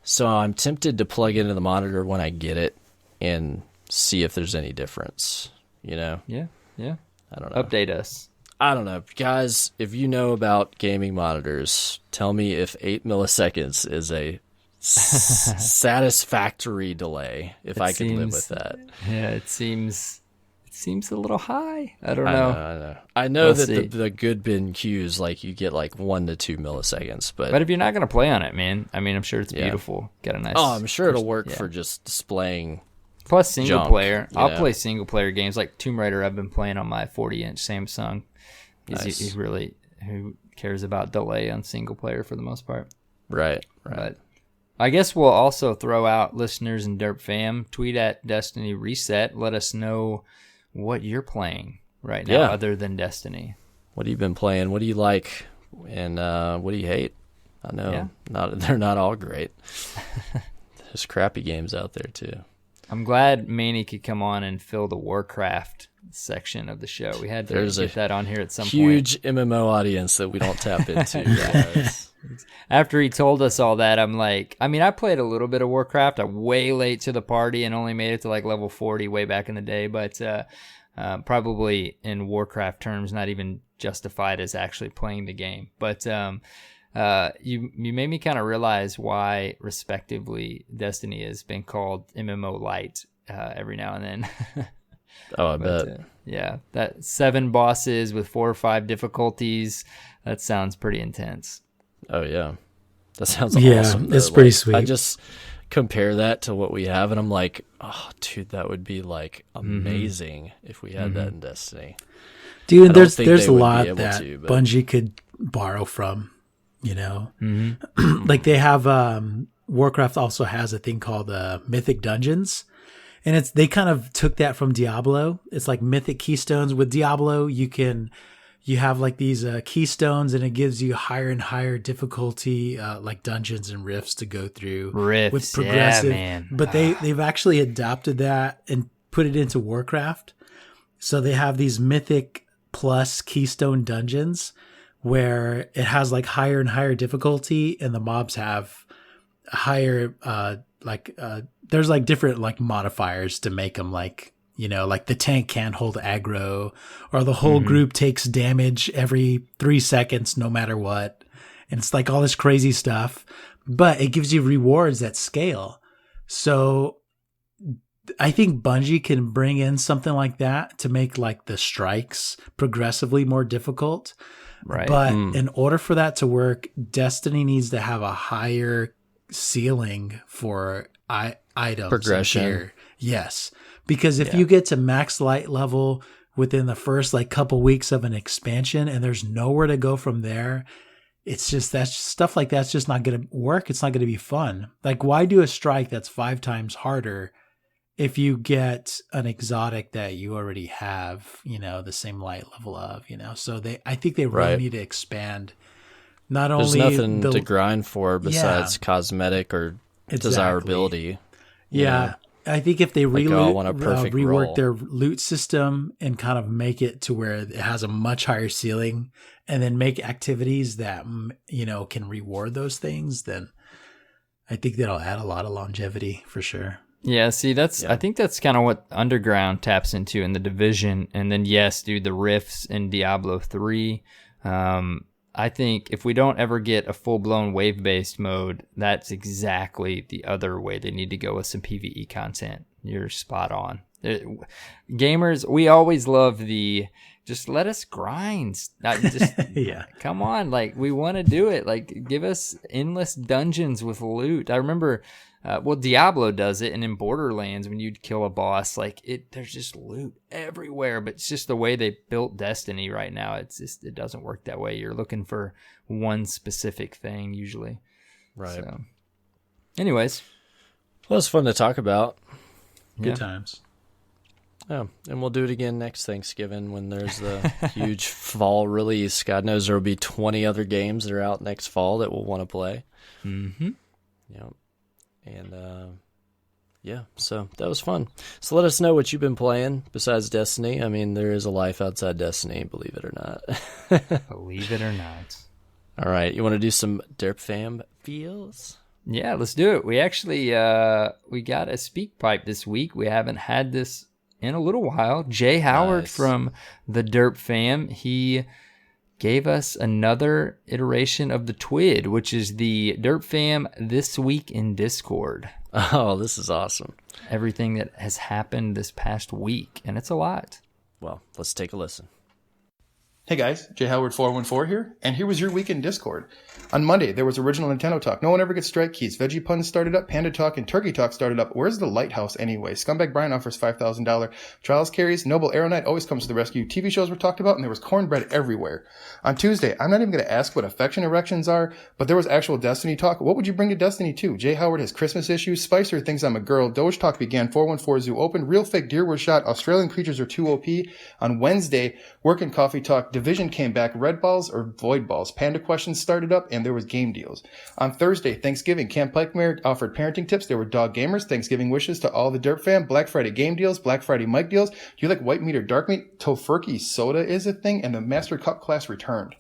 So I'm tempted to plug into the monitor when I get it and see if there's any difference, Yeah. I don't know. Update us. I don't know. Guys, if you know about gaming monitors, tell me if 8 milliseconds is a satisfactory delay, if I can live with that. Yeah, it seems a little high. I don't know. I know that the good BenQs, you get 1 to 2 milliseconds, but if you're not going to play on it, man, I mean, I'm sure it's beautiful. Got a nice. Oh, I'm sure it'll work for just displaying. Plus single junk, player. I'll play single player games like Tomb Raider. I've been playing on my 40-inch Samsung. He's really who cares about delay on single player for the most part. Right. But I guess we'll also throw out listeners and Derp Fam. Tweet at Destiny Reset. Let us know what you're playing right now other than Destiny. What have you been playing? What do you like? And what do you hate? I know they're not all great. There's crappy games out there too. I'm glad Manny could come on and fill the Warcraft section of the show. We had to get that on here at some point. Huge MMO audience that we don't tap into. After he told us all that, I'm like, I mean, I played a little bit of Warcraft. I'm way late to the party and only made it to level 40 way back in the day, but probably in Warcraft terms, not even justified as actually playing the game. But you made me kind of realize why, respectively, Destiny has been called MMO Light every now and then. I bet. Yeah, that 7 bosses with 4 or 5 difficulties. That sounds pretty intense. Oh yeah, that sounds awesome. Yeah, it's pretty sweet. I just compare that to what we have, and I'm like, oh, dude, that would be amazing if we had that in Destiny. Dude, there's a lot that Bungie could borrow from. Like they have Warcraft also has a thing called Mythic Dungeons, and they kind of took that from Diablo. It's like Mythic Keystones. With Diablo, you have these keystones, and it gives you higher and higher difficulty dungeons and rifts to go through. With progressive, man. But they've actually adopted that and put it into Warcraft. So they have these Mythic plus Keystone dungeons, where it has higher and higher difficulty, and the mobs have higher there's different modifiers to make them the tank can't hold aggro, or the whole group takes damage every 3 seconds no matter what, and it's all this crazy stuff, but it gives you rewards at scale. So I think Bungie can bring in something like that to make the strikes progressively more difficult. Right. But in order for that to work, Destiny needs to have a higher ceiling for items. Progression. Yes. Because if you get to max light level within the first couple weeks of an expansion and there's nowhere to go from there, it's just stuff like that's just not going to work. It's not going to be fun. Why do a strike that's 5 times harder if you get an exotic that you already have, the same light level of, so I think they really need to expand. There's nothing to grind for besides cosmetic or desirability. Yeah. I think if they rework roll. their loot system and kind of make it to where it has a much higher ceiling, and then make activities that, can reward those things, then I think that'll add a lot of longevity for sure. Yeah, see, I think that's kind of what Underground taps into in the Division. And then, yes, dude, the rifts in Diablo 3. I think if we don't ever get a full-blown wave-based mode, that's exactly the other way they need to go with some PvE content. You're spot on. Gamers, we always love just let us grind. Come on, we want to do it. Give us endless dungeons with loot. I remember... Diablo does it, and in Borderlands, when you'd kill a boss, there's just loot everywhere. But it's just the way they built Destiny right now. It doesn't work that way. You're looking for one specific thing usually. Right. So, anyways, well, it's fun to talk about. Good times. Yeah, and we'll do it again next Thanksgiving when there's the huge fall release. God knows there will be 20 other games that are out next fall that we'll want to play. Mm-hmm. Yeah. And, yeah, so that was fun. So let us know what you've been playing besides Destiny. I mean, there is a life outside Destiny, believe it or not. Believe it or not. All right, you want to do some Derp Fam feels? Yeah, let's do it. We actually we got a speak pipe this week. We haven't had this in a little while. Jay Howard from the Derp Fam, he gave us another iteration of the TWID, which is the Derp Fam This Week in Discord. Oh, this is awesome. Everything that has happened this past week, and it's a lot. Well, let's take a listen. Hey guys, Jay Howard 414 here, and here was your week in Discord. On Monday, there was original Nintendo talk. No one ever gets strike keys. Veggie Puns started up, Panda Talk, and Turkey Talk started up. Where's the Lighthouse anyway? Scumbag Brian offers $5,000. Trials carries. Noble Arrow Knight always comes to the rescue. TV shows were talked about, and there was cornbread everywhere. On Tuesday, I'm not even going to ask what affection erections are, but there was actual Destiny talk. What would you bring to Destiny 2? Jay Howard has Christmas issues. Spicer thinks I'm a girl. Doge Talk began. 414 Zoo opened. Real fake deer were shot. Australian creatures are too OP. On Wednesday, Work and Coffee Talk. Division came back. Red balls or void balls. Panda questions started up, and there was game deals. On Thursday, Thanksgiving, Camp Pikemare offered parenting tips. There were dog gamers. Thanksgiving wishes to all the Derp fam. Black Friday game deals. Black Friday mic deals. Do you like white meat or dark meat? Tofurkey soda is a thing, and the Master Cup class returned.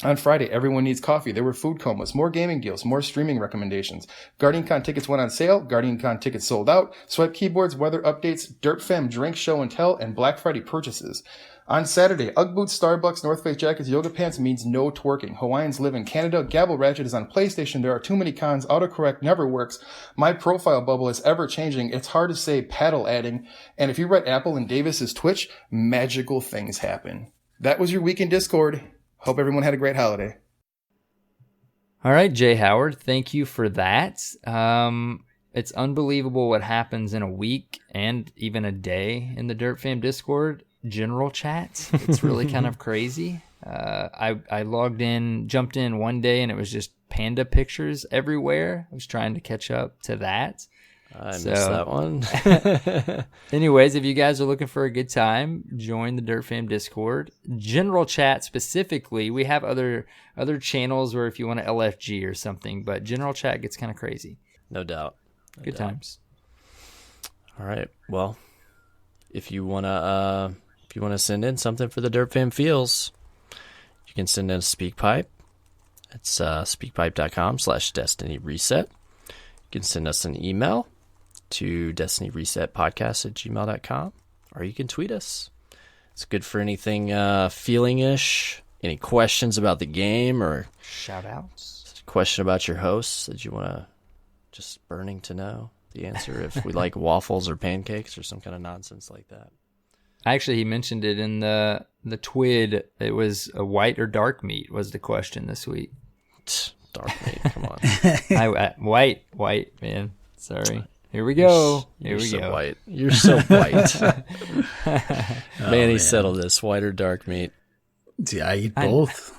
On Friday, everyone needs coffee. There were food comas, more gaming deals, more streaming recommendations. GuardianCon tickets went on sale. GuardianCon tickets sold out. Swipe keyboards, weather updates, Derp fam drink show and tell, and Black Friday purchases. On Saturday, Ugg boots, Starbucks, North Face jackets, yoga pants means no twerking. Hawaiians live in Canada. Gavel Ratchet is on PlayStation. There are too many cons. Autocorrect never works. My profile bubble is ever changing. It's hard to say paddle adding. And if you read Apple and Davis's Twitch, magical things happen. That was your week in Discord. Hope everyone had a great holiday. All right, Jay Howard, thank you for that. It's unbelievable what happens in a week and even a day in the Derp Fam Discord. General chats. It's really kind of crazy. I logged in, jumped in one day, and it was just panda pictures everywhere. I was trying to catch up to that. I missed that one. Anyways, if you guys are looking for a good time, join the Derp Fam Discord. General chat specifically, we have other channels where if you want to LFG or something, but general chat gets kind of crazy. No doubt. Good times. All right. Well, if you wanna send in something for the Derp Fam Feels, you can send in a SpeakPipe. It's speakpipe.com/Destiny Reset. You can send us an email to destinyresetpodcast@gmail.com, or you can tweet us. It's good for anything feeling-ish, any questions about the game, or shout-outs, question about your hosts that you want to just burning to know the answer, if we like waffles or pancakes or some kind of nonsense like that. Actually, he mentioned it in the TWID. It was a white or dark meat was the question this week. Dark meat, come on. White, man. Sorry. Here we go. You're so white. You're so white. Manny, settle this. White or dark meat? Yeah, I eat both.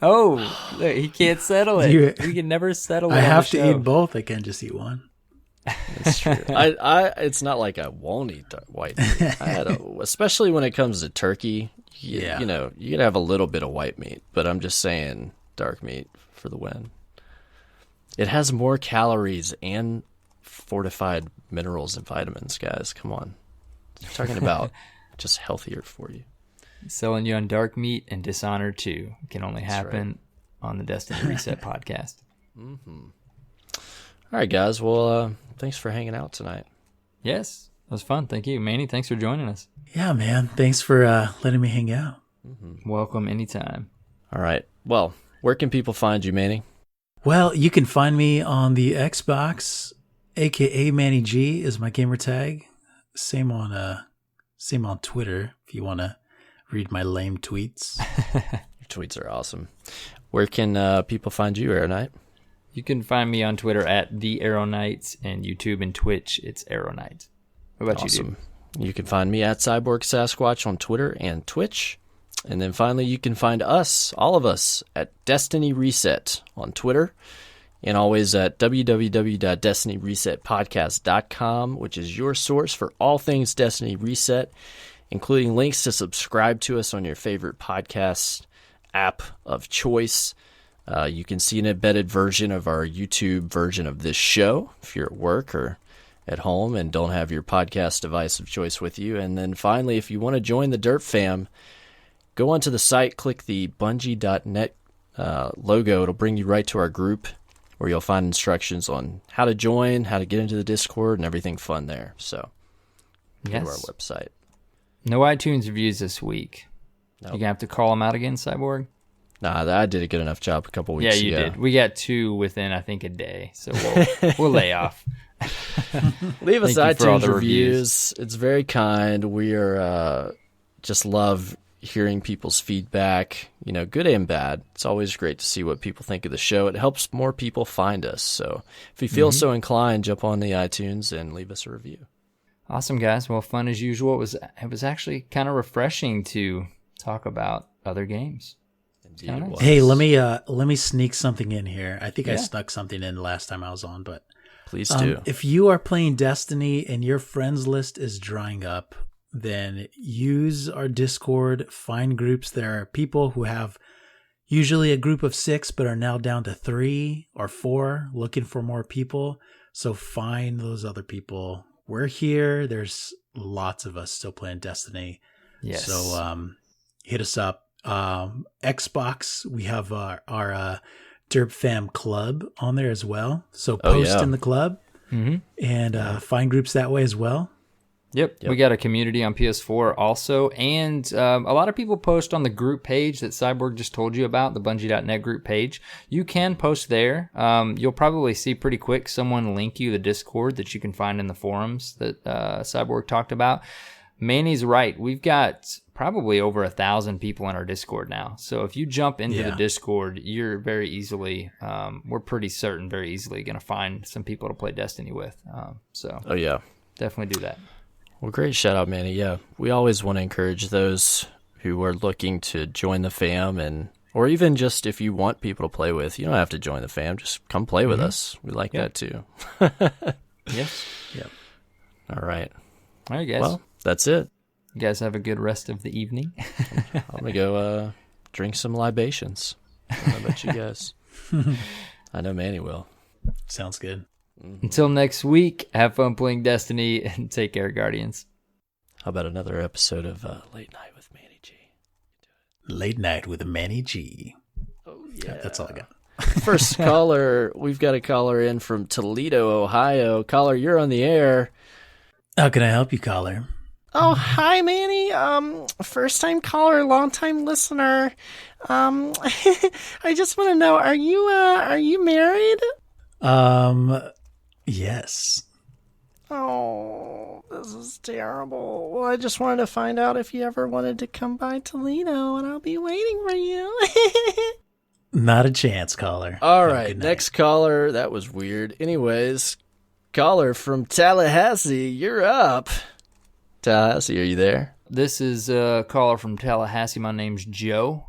Oh, look, he can't settle it. We can never settle it. I have to eat both. I can't just eat one. That's true. It's not like I won't eat white meat. Especially when it comes to turkey. You know, you gotta have a little bit of white meat. But I'm just saying, dark meat for the win. It has more calories and fortified minerals and vitamins, guys. Come on. I'm talking about just healthier for you. Selling you on dark meat and Dishonored 2. It can only happen on the Destiny Reset podcast. Mm-hmm. All right, guys. Well, thanks for hanging out tonight. Yes, that was fun. Thank you. Manny, thanks for joining us. Yeah, man. Thanks for letting me hang out. Mm-hmm. Welcome anytime. All right. Well, where can people find you, Manny? Well, you can find me on the Xbox, aka Manny G is my gamer tag. Same on Twitter if you want to read my lame tweets. Your tweets are awesome. Where can people find you, Arrow Knight? You can find me on Twitter at The Arrow Knight, and YouTube and Twitch, it's Arrow Knight. What about you, dude? You can find me at Cyborg Sasquatch on Twitter and Twitch. And then finally, you can find us, all of us, at Destiny Reset on Twitter. and always at www.destinyresetpodcast.com, which is your source for all things Destiny Reset, including links to subscribe to us on your favorite podcast app of choice. You can see an embedded version of our YouTube version of this show if you're at work or at home and don't have your podcast device of choice with you. And then finally, if you want to join the Derp Fam, go onto the site, click the Bungie.net logo. It'll bring you right to our group where you'll find instructions on how to join, how to get into the Discord, and everything fun there. So go to our website. No iTunes reviews this week. Nope. You're going to have to call them out again, Cyborg? Nah, I did a good enough job a couple weeks ago. Yeah, you did. We got 2 within, I think, a day. So we'll lay off. Leave us iTunes reviews. It's very kind. We are just love hearing people's feedback, good and bad. It's always great to see what people think of the show. It helps more people find us. So if you feel so inclined, jump on the iTunes and leave us a review. Awesome, guys. Well, fun as usual. It was actually kind of refreshing to talk about other games. Nice. Hey, let me sneak something in here. I think I snuck something in last time I was on, but please do. If you are playing Destiny and your friends list is drying up, then use our Discord, find groups. There are people who have usually a group of 6, but are now down to 3 or 4 looking for more people. So find those other people. We're here. There's lots of us still playing Destiny. Yes. So hit us up. Xbox, we have our Derp Fam Club on there as well. So post in the club and find groups that way as well. Yep. We got a community on PS4 also, and a lot of people post on the group page that Cyborg just told you about, the Bungie.net group page. You can post there. You'll probably see pretty quick someone link you the Discord that you can find in the forums that Cyborg talked about. Manny's right. We've got probably over 1,000 people in our Discord now. So if you jump into the Discord, you're very easily, we're pretty certain, very easily going to find some people to play Destiny with. Definitely do that. Well, great shout out, Manny. Yeah, we always want to encourage those who are looking to join the fam, or even just if you want people to play with, you don't have to join the fam. Just come play with us. We like that too. Yes. Yep. All right. All right, guys. Well, that's it. You guys have a good rest of the evening. I'm going to go drink some libations. How about you guys? I know Manny will. Sounds good. Until next week, have fun playing Destiny and take care, Guardians. How about another episode of Late Night with Manny G? Late Night with Manny G. Oh, yeah. That's all I got. First caller, we've got a caller in from Toledo, Ohio. Caller, you're on the air. How can I help you, caller? Oh, hi, Manny. First-time caller, long-time listener. I just want to know, are you married? Yes. Oh, this is terrible. Well, I just wanted to find out if you ever wanted to come by Toledo, and I'll be waiting for you. Not a chance, caller. All right, next caller. That was weird. Anyways, caller from Tallahassee, you're up. Tallahassee, are you there? This is a caller from Tallahassee. My name's Joe.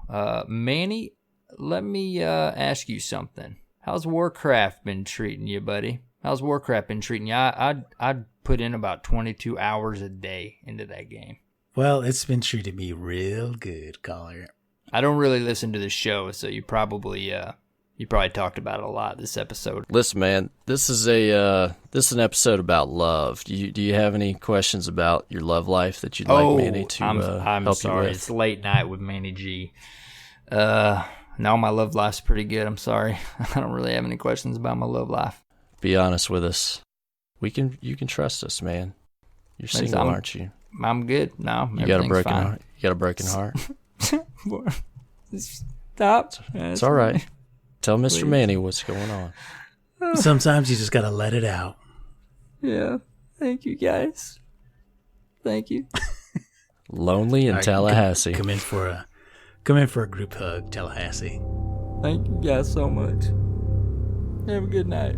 Manny, let me ask you something. How's Warcraft been treating you, buddy? How's Warcraft been treating you? I'd put in about 22 hours a day into that game. Well, it's been treating me real good, caller. I don't really listen to the show, so you probably talked about it a lot this episode. Listen, man, this is an episode about love. Do you have any questions about your love life that you'd like Manny to I'm help sorry. you with? It's Late Night with Manny G. No, my love life's pretty good. I'm sorry. I don't really have any questions about my love life. Be honest with us. You can trust us, man. You're single, aren't you? I'm good. No, you got a broken heart. You got a broken heart. Stop. It's all right. Tell Mr. Please. Manny what's going on. Sometimes you just gotta let it out. Yeah. Thank you, guys. Thank you. Lonely in Tallahassee. Come in for a group hug, Tallahassee. Thank you guys so much. Have a good night.